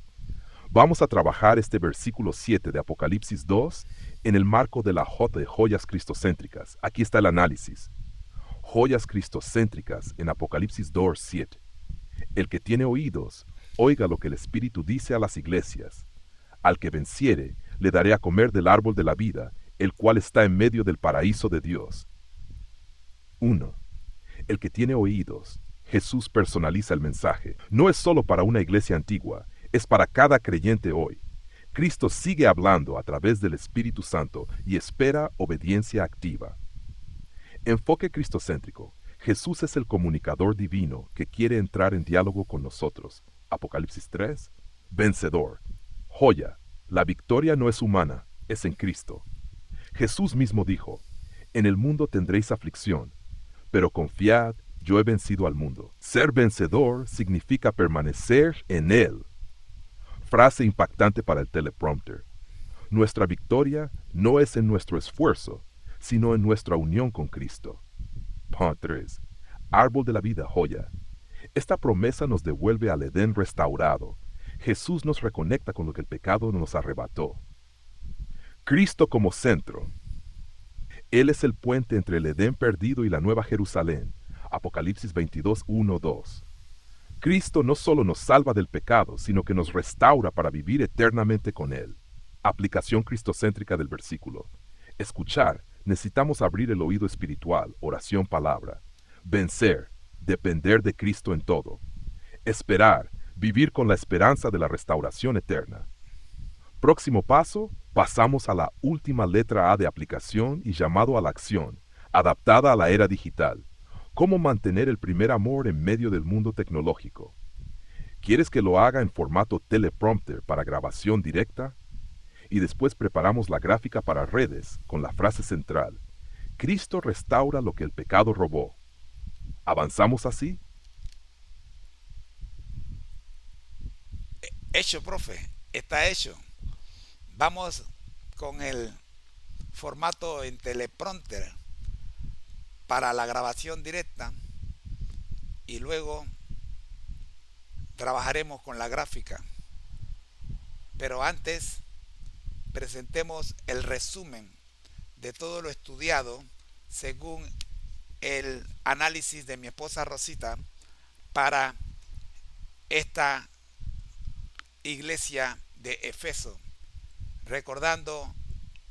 Speaker 1: Vamos a trabajar este versículo 7 de Apocalipsis 2 en el marco de la J de joyas cristocéntricas. Aquí está el análisis. Joyas cristocéntricas en Apocalipsis 2, 7. El que tiene oídos, oiga lo que el Espíritu dice a las iglesias. Al que venciere, le daré a comer del árbol de la vida, el cual está en medio del paraíso de Dios. 1. El que tiene oídos. Jesús personaliza el mensaje. No es solo para una iglesia antigua, es para cada creyente hoy. Cristo sigue hablando a través del Espíritu Santo y espera obediencia activa. Enfoque cristocéntrico. Jesús es el comunicador divino que quiere entrar en diálogo con nosotros. Apocalipsis 3. Vencedor. Joya, la victoria no es humana, es en Cristo. Jesús mismo dijo, en el mundo tendréis aflicción, pero confiad, yo he vencido al mundo. Ser vencedor significa permanecer en Él. Frase impactante para el teleprompter. Nuestra victoria no es en nuestro esfuerzo, sino en nuestra unión con Cristo. Pon 3. Árbol de la vida, joya. Esta promesa nos devuelve al Edén restaurado. Jesús nos reconecta con lo que el pecado nos arrebató. Cristo como centro. Él es el puente entre el Edén perdido y la Nueva Jerusalén. Apocalipsis 22, 1, 2. Cristo no solo nos salva del pecado, sino que nos restaura para vivir eternamente con Él. Aplicación cristocéntrica del versículo. Escuchar, necesitamos abrir el oído espiritual, oración, palabra. Vencer, depender de Cristo en todo. Esperar, vivir con la esperanza de la restauración eterna. Próximo paso, pasamos a la última letra A de aplicación y llamado a la acción, adaptada a la era digital. ¿Cómo mantener el primer amor en medio del mundo tecnológico? ¿Quieres que lo haga en formato teleprompter para grabación directa? Y después preparamos la gráfica para redes con la frase central: Cristo restaura lo que el pecado robó. ¿Avanzamos así?
Speaker 3: Hecho, profe, está hecho. Vamos con el formato en teleprompter para la grabación directa y luego trabajaremos con la gráfica. Pero antes presentemos el resumen de todo lo estudiado según el análisis de mi esposa Rosita para esta iglesia de Efeso, recordando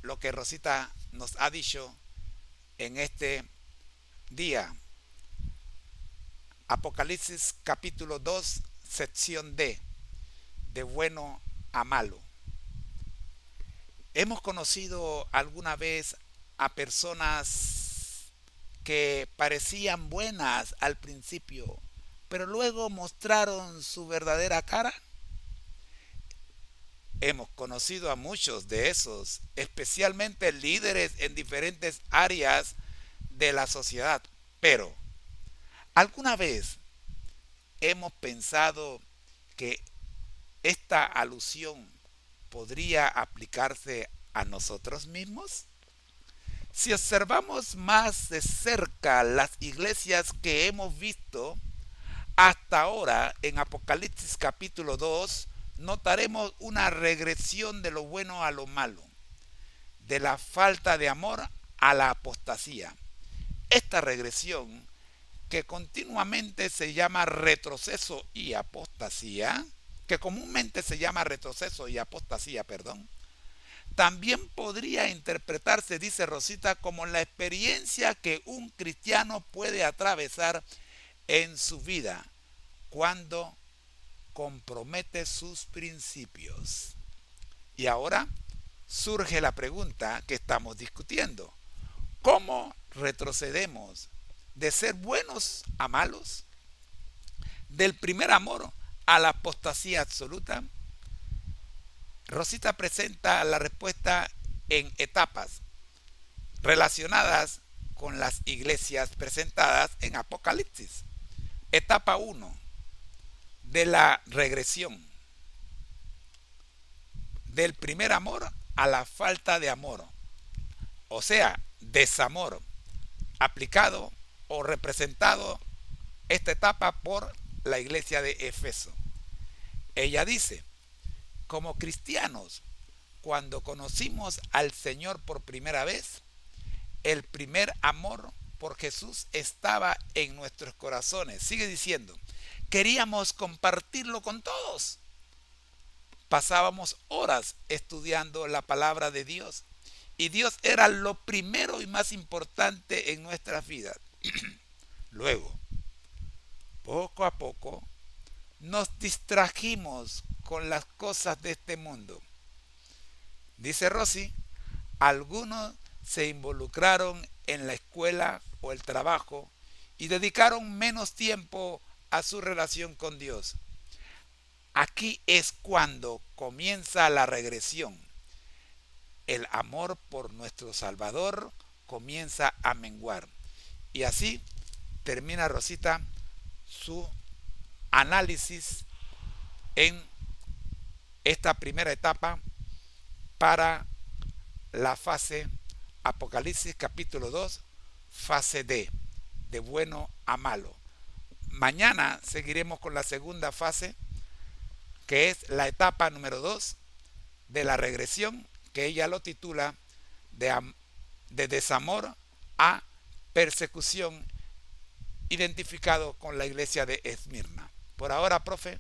Speaker 3: lo que Rosita nos ha dicho en este día. Apocalipsis capítulo 2, sección D, de bueno a malo. ¿Hemos conocido alguna vez a personas que parecían buenas al principio, pero luego mostraron su verdadera cara? Hemos conocido a muchos de esos, especialmente líderes en diferentes áreas de la sociedad. Pero, ¿alguna vez hemos pensado que esta alusión podría aplicarse a nosotros mismos? Si observamos más de cerca las iglesias que hemos visto hasta ahora en Apocalipsis capítulo 2, notaremos una regresión de lo bueno a lo malo, de la falta de amor a la apostasía. Esta regresión, que continuamente se llama retroceso y apostasía, también podría interpretarse, dice Rosita, como la experiencia que un cristiano puede atravesar en su vida cuando compromete sus principios. Y ahora surge la pregunta que estamos discutiendo: ¿cómo retrocedemos de ser buenos a malos? ¿Del primer amor a la apostasía absoluta? Rosita presenta la respuesta en etapas relacionadas con las iglesias presentadas en Apocalipsis. Etapa 1, de la regresión, del primer amor a la falta de amor, o sea, desamor, aplicado o representado esta etapa por la iglesia de Efeso. Ella dice: como cristianos, cuando conocimos al Señor por primera vez, el primer amor por Jesús estaba en nuestros corazones. Sigue diciendo, queríamos compartirlo con todos. Pasábamos horas estudiando la palabra de Dios y Dios era lo primero y más importante en nuestras vidas. Luego, poco a poco, nos distrajimos con las cosas de este mundo. Dice Rosy, algunos se involucraron en la escuela o el trabajo y dedicaron menos tiempo a su relación con Dios. Aquí es cuando comienza la regresión. El amor por nuestro Salvador comienza a menguar. Y así termina Rosita su análisis en esta primera etapa para la fase Apocalipsis capítulo 2, fase D, de bueno a malo. Mañana seguiremos con la segunda fase, que es la etapa número 2 de la regresión, que ella lo titula de desamor a persecución, identificado con la iglesia de Esmirna. Por ahora, profe,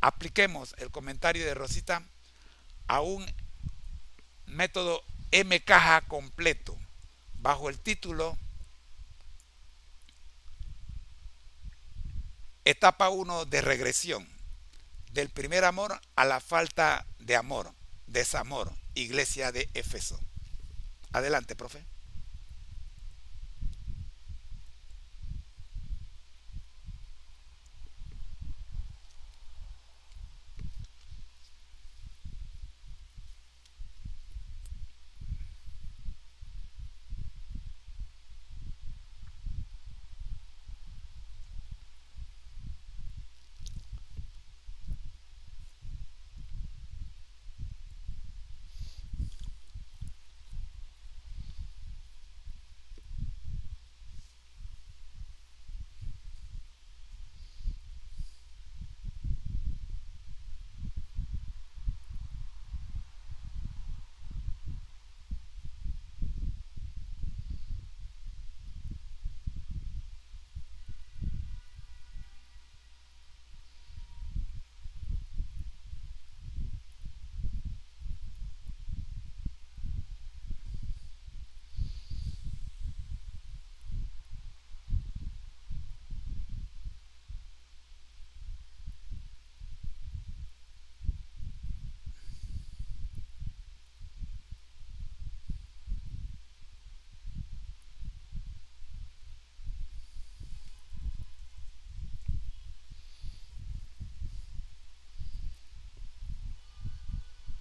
Speaker 3: apliquemos el comentario de Rosita a un método M caja completo bajo el título Etapa 1 de regresión, del primer amor a la falta de amor, desamor, iglesia de Éfeso. Adelante, profe.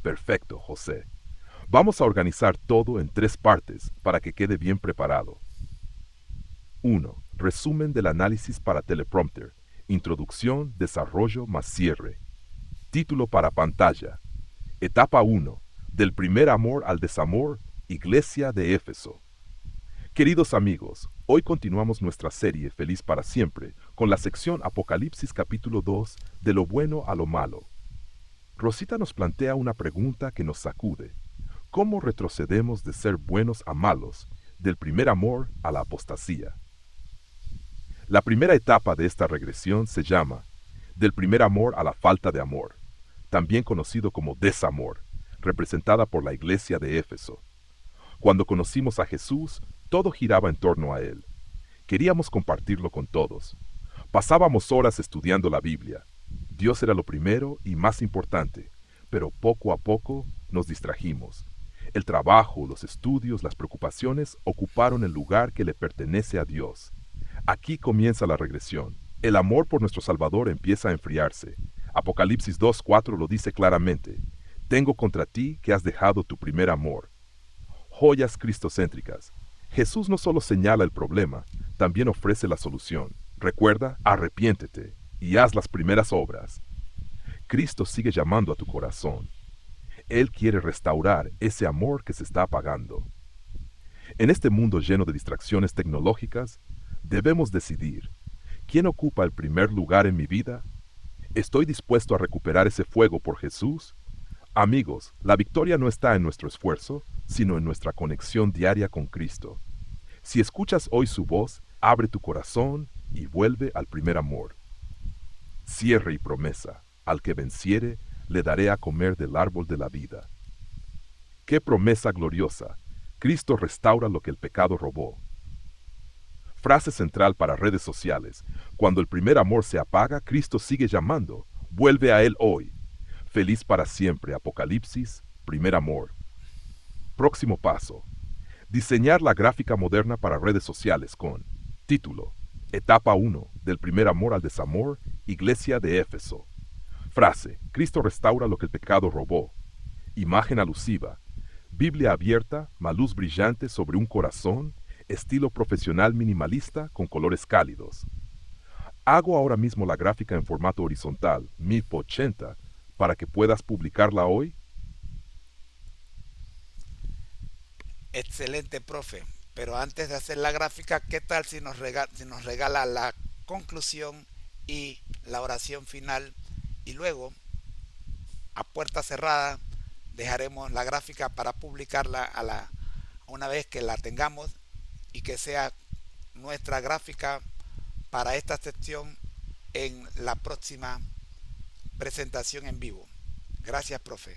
Speaker 1: Perfecto, José. Vamos a organizar todo en 3 partes para que quede bien preparado. 1. Resumen del análisis para teleprompter. Introducción, desarrollo más cierre. Título para pantalla. Etapa 1. Del primer amor al desamor, Iglesia de Éfeso. Queridos amigos, hoy continuamos nuestra serie Feliz para Siempre con la sección Apocalipsis capítulo 2, de lo bueno a lo malo. Rosita nos plantea una pregunta que nos sacude. ¿Cómo retrocedemos de ser buenos a malos, del primer amor a la apostasía? La primera etapa de esta regresión se llama del primer amor a la falta de amor, también conocido como desamor, representada por la iglesia de Éfeso. Cuando conocimos a Jesús, todo giraba en torno a Él. Queríamos compartirlo con todos. Pasábamos horas estudiando la Biblia. Dios era lo primero y más importante, pero poco a poco nos distrajimos. El trabajo, los estudios, las preocupaciones ocuparon el lugar que le pertenece a Dios. Aquí comienza la regresión. El amor por nuestro Salvador empieza a enfriarse. Apocalipsis 2:4 lo dice claramente. Tengo contra ti que has dejado tu primer amor. Joyas cristocéntricas. Jesús no solo señala el problema, también ofrece la solución. Recuerda, arrepiéntete y haz las primeras obras. Cristo sigue llamando a tu corazón. Él quiere restaurar ese amor que se está apagando. En este mundo lleno de distracciones tecnológicas, debemos decidir, ¿quién ocupa el primer lugar en mi vida? ¿Estoy dispuesto a recuperar ese fuego por Jesús? Amigos, la victoria no está en nuestro esfuerzo, sino en nuestra conexión diaria con Cristo. Si escuchas hoy su voz, abre tu corazón y vuelve al primer amor. Cierre y promesa. Al que venciere, le daré a comer del árbol de la vida. ¡Qué promesa gloriosa! Cristo restaura lo que el pecado robó. Frase central para redes sociales. Cuando el primer amor se apaga, Cristo sigue llamando. Vuelve a Él hoy. Feliz para siempre. Apocalipsis, primer amor. Próximo paso. Diseñar la gráfica moderna para redes sociales con título: Etapa 1, del primer amor al desamor, Iglesia de Éfeso. Frase, Cristo restaura lo que el pecado robó. Imagen alusiva, Biblia abierta, luz brillante sobre un corazón, estilo profesional minimalista con colores cálidos. Hago ahora mismo la gráfica en formato horizontal, 1080, para que puedas publicarla hoy.
Speaker 3: Excelente, profe. Pero antes de hacer la gráfica, ¿qué tal si si nos regala la conclusión y la oración final? Y luego, a puerta cerrada, dejaremos la gráfica para publicarla una vez que la tengamos y que sea nuestra gráfica para esta sección en la próxima presentación en vivo. Gracias, profe.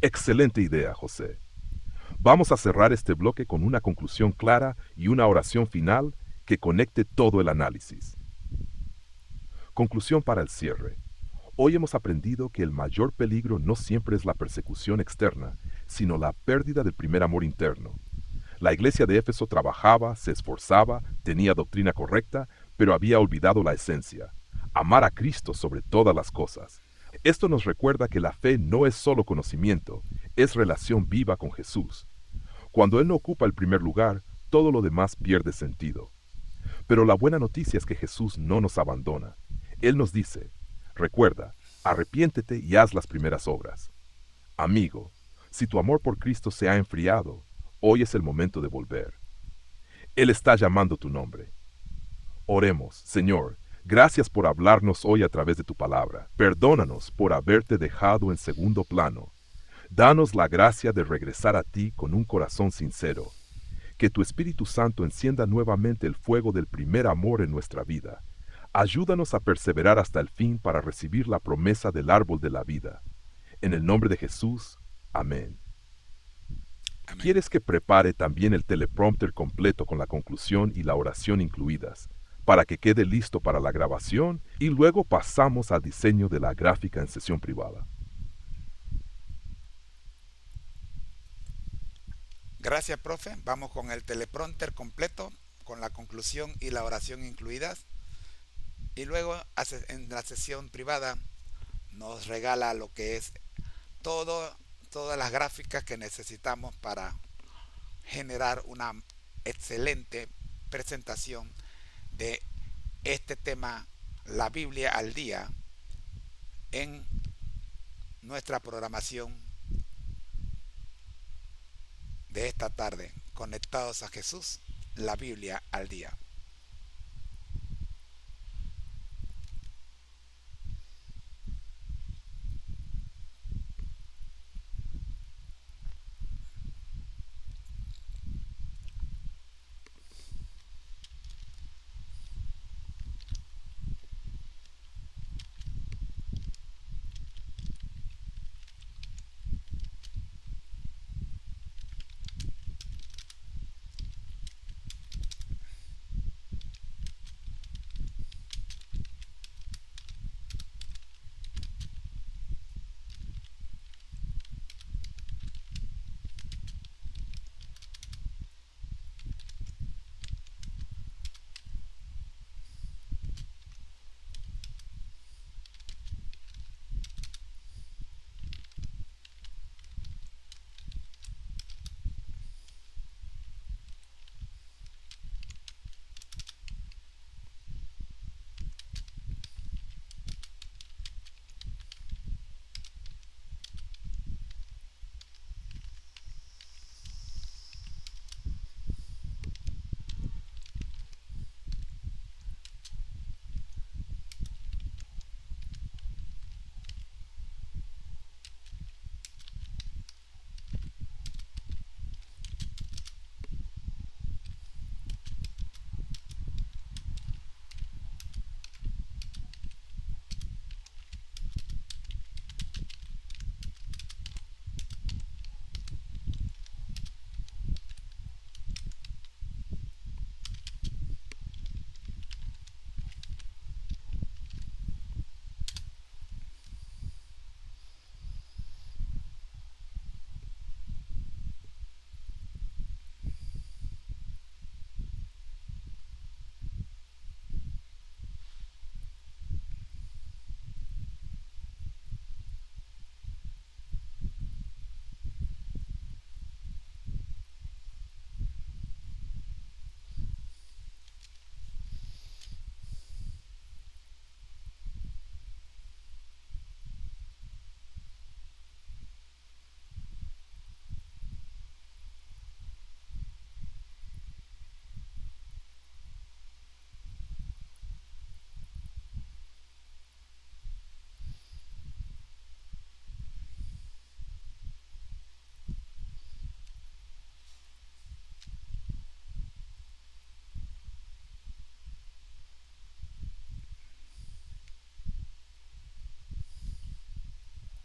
Speaker 1: Excelente idea, José. Vamos a cerrar este bloque con una conclusión clara y una oración final que conecte todo el análisis. Conclusión para el cierre. Hoy hemos aprendido que el mayor peligro no siempre es la persecución externa, sino la pérdida del primer amor interno. La iglesia de Éfeso trabajaba, se esforzaba, tenía doctrina correcta, pero había olvidado la esencia: amar a Cristo sobre todas las cosas. Esto nos recuerda que la fe no es solo conocimiento, es relación viva con Jesús. Cuando Él no ocupa el primer lugar, todo lo demás pierde sentido. Pero la buena noticia es que Jesús no nos abandona. Él nos dice: recuerda, arrepiéntete y haz las primeras obras. Amigo, si tu amor por Cristo se ha enfriado, hoy es el momento de volver. Él está llamando tu nombre. Oremos. Señor, gracias por hablarnos hoy a través de tu palabra. Perdónanos por haberte dejado en segundo plano. Danos la gracia de regresar a ti con un corazón sincero. Que tu Espíritu Santo encienda nuevamente el fuego del primer amor en nuestra vida. Ayúdanos a perseverar hasta el fin para recibir la promesa del árbol de la vida. En el nombre de Jesús, amén.
Speaker 3: Amén.
Speaker 1: ¿Quieres que prepare también el teleprompter completo con la conclusión y la oración incluidas, para que quede listo para la grabación y luego pasamos al diseño de la gráfica en sesión privada?
Speaker 3: Gracias, profe. Vamos con el teleprompter completo, con la conclusión y la oración incluidas. Y luego en la sesión privada nos regala lo que es todas las gráficas que necesitamos para generar una excelente presentación de este tema, la Biblia al día, en nuestra programación de esta tarde. Conectados a Jesús, la Biblia al día.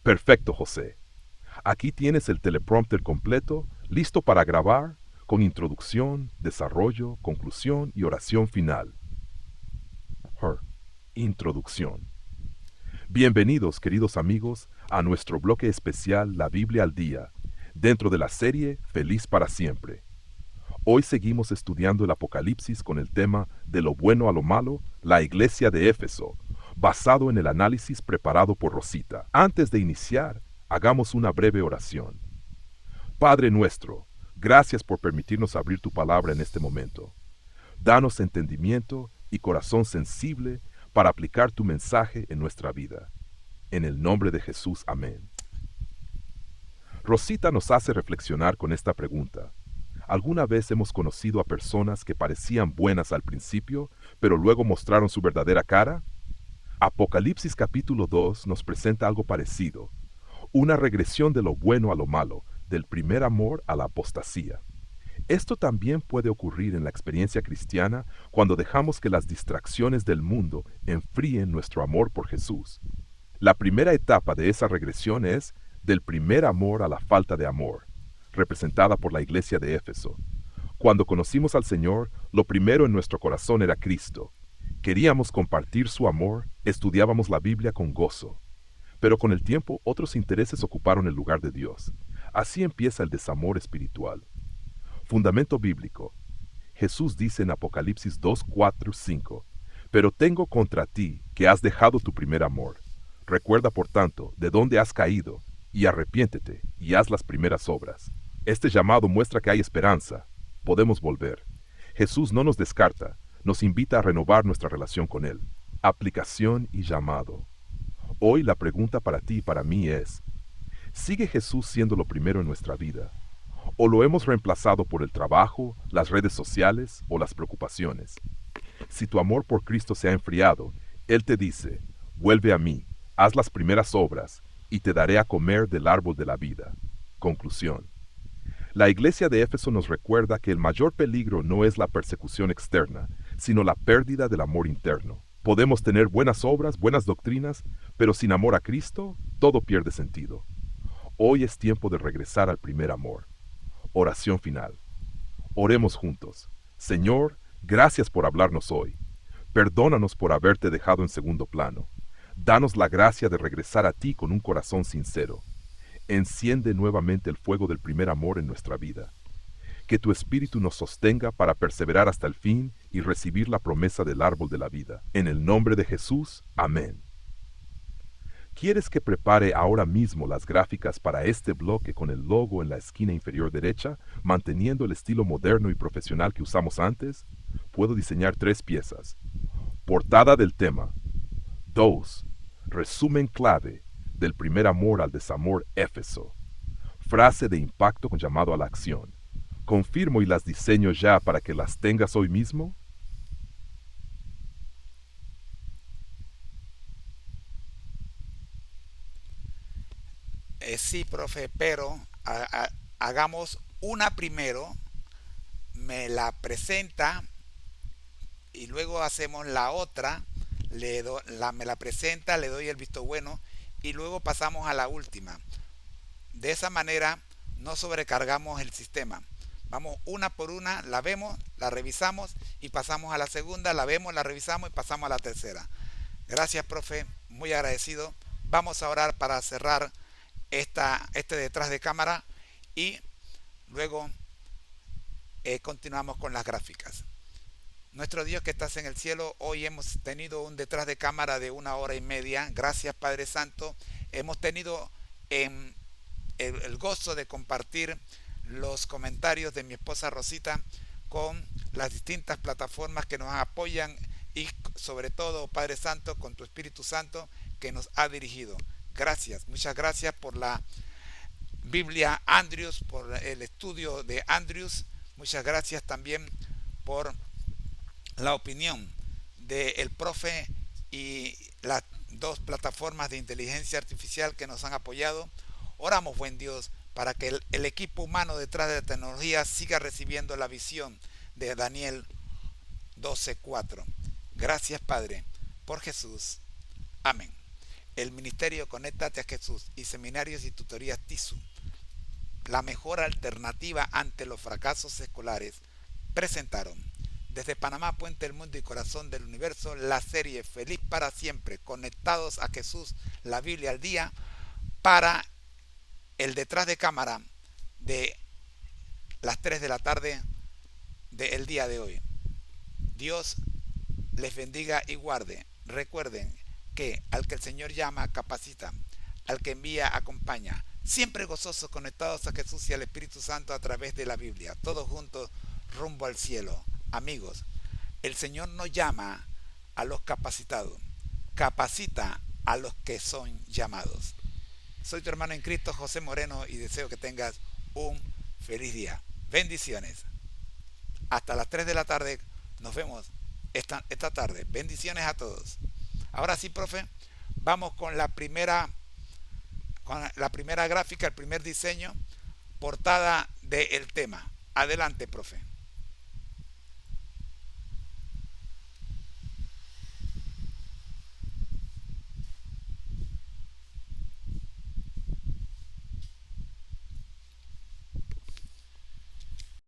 Speaker 1: Perfecto, José. Aquí tienes el teleprompter completo, listo para grabar, con introducción, desarrollo, conclusión y oración final. Introducción. Bienvenidos, queridos amigos, a nuestro bloque especial La Biblia al Día, dentro de la serie Feliz para Siempre. Hoy seguimos estudiando el Apocalipsis con el tema de lo bueno a lo malo, la iglesia de Éfeso, basado en el análisis preparado por Rosita. Antes de iniciar, hagamos una breve oración. Padre nuestro, gracias por permitirnos abrir tu palabra en este momento. Danos entendimiento y corazón sensible para aplicar tu mensaje en nuestra vida. En el nombre de Jesús, amén. Rosita nos hace reflexionar con esta pregunta. ¿Alguna vez hemos conocido a personas que parecían buenas al principio, pero luego mostraron su verdadera cara? Apocalipsis capítulo 2 nos presenta algo parecido, una regresión de lo bueno a lo malo, del primer amor a la apostasía. Esto también puede ocurrir en la experiencia cristiana cuando dejamos que las distracciones del mundo enfríen nuestro amor por Jesús. La primera etapa de esa regresión es del primer amor a la falta de amor, representada por la iglesia de Éfeso. Cuando conocimos al Señor, lo primero en nuestro corazón era Cristo. Queríamos compartir su amor, estudiábamos la Biblia con gozo. Pero con el tiempo otros intereses ocuparon el lugar de Dios. Así empieza el desamor espiritual. Fundamento bíblico. Jesús dice en Apocalipsis 2, 4, 5, «Pero tengo contra ti que has dejado tu primer amor. Recuerda, por tanto, de dónde has caído, y arrepiéntete, y haz las primeras obras». Este llamado muestra que hay esperanza. Podemos volver. Jesús no nos descarta, nos invita a renovar nuestra relación con Él. Aplicación y llamado. Hoy la pregunta para ti y para mí es, ¿sigue Jesús siendo lo primero en nuestra vida? ¿O lo hemos reemplazado por el trabajo, las redes sociales o las preocupaciones? Si tu amor por Cristo se ha enfriado, Él te dice, vuelve a mí, haz las primeras obras, y te daré a comer del árbol de la vida. Conclusión. La iglesia de Éfeso nos recuerda que el mayor peligro no es la persecución externa, sino la pérdida del amor interno. Podemos tener buenas obras, buenas doctrinas, pero sin amor a Cristo, todo pierde sentido. Hoy es tiempo de regresar al primer amor. Oración final. Oremos juntos. Señor, gracias por hablarnos hoy. Perdónanos por haberte dejado en segundo plano. Danos la gracia de regresar a ti con un corazón sincero. Enciende nuevamente el fuego del primer amor en nuestra vida. Que tu Espíritu nos sostenga para perseverar hasta el fin y recibir la promesa del árbol de la vida. En el nombre de Jesús, amén. ¿Quieres que prepare ahora mismo las gráficas para este bloque con el logo en la esquina inferior derecha, manteniendo el estilo moderno y profesional que usamos antes? Puedo diseñar 3 piezas. Portada del tema. 2. Resumen clave del primer amor al desamor Éfeso. Frase de impacto con llamado a la acción. ¿Confirmo y las diseño ya para que las tengas hoy mismo?
Speaker 3: Sí, profe, pero hagamos una primero, me la presenta y luego hacemos la otra, me la presenta, le doy el visto bueno y luego pasamos a la última. De esa manera no sobrecargamos el sistema. Vamos una por una, la vemos, la revisamos y pasamos a la segunda, la vemos, la revisamos y pasamos a la tercera. Gracias, profe, muy agradecido. Vamos a orar para cerrar este detrás de cámara y luego continuamos con las gráficas. Nuestro Dios que estás en el cielo, hoy hemos tenido un detrás de cámara de 1 hora y media. Gracias, Padre Santo. Hemos tenido el gozo de compartir los comentarios de mi esposa Rosita con las distintas plataformas que nos apoyan y sobre todo, Padre Santo, con tu Espíritu Santo que nos ha dirigido. Gracias, muchas gracias por la Biblia Andrews, por el estudio de Andrews. Muchas gracias también por la opinión del profe y las 2 plataformas de inteligencia artificial que nos han apoyado. Oramos, buen Dios, para que el equipo humano detrás de la tecnología siga recibiendo la visión de Daniel 12:4. Gracias, Padre, por Jesús. Amén. el ministerio Conéctate a Jesús y seminarios y tutorías TISU, la mejor alternativa ante los fracasos escolares, presentaron desde Panamá, Puente del Mundo y Corazón del Universo la serie Feliz para Siempre, Conectados a Jesús, la Biblia al día, para el detrás de cámara de las 3 de la tarde del día de hoy. Dios les bendiga y guarde. Recuerden que al que el Señor llama, capacita, al que envía, acompaña. Siempre gozosos, conectados a Jesús y al Espíritu Santo a través de la Biblia. Todos juntos, rumbo al cielo. Amigos, el Señor no llama a los capacitados, capacita a los que son llamados. Soy tu hermano en Cristo, José Moreno, y deseo que tengas un feliz día. Bendiciones. Hasta las 3 de la tarde. Nos vemos esta tarde. Bendiciones a todos. Ahora sí, profe, vamos con la primera gráfica, el primer diseño, portada del tema. Adelante, profe.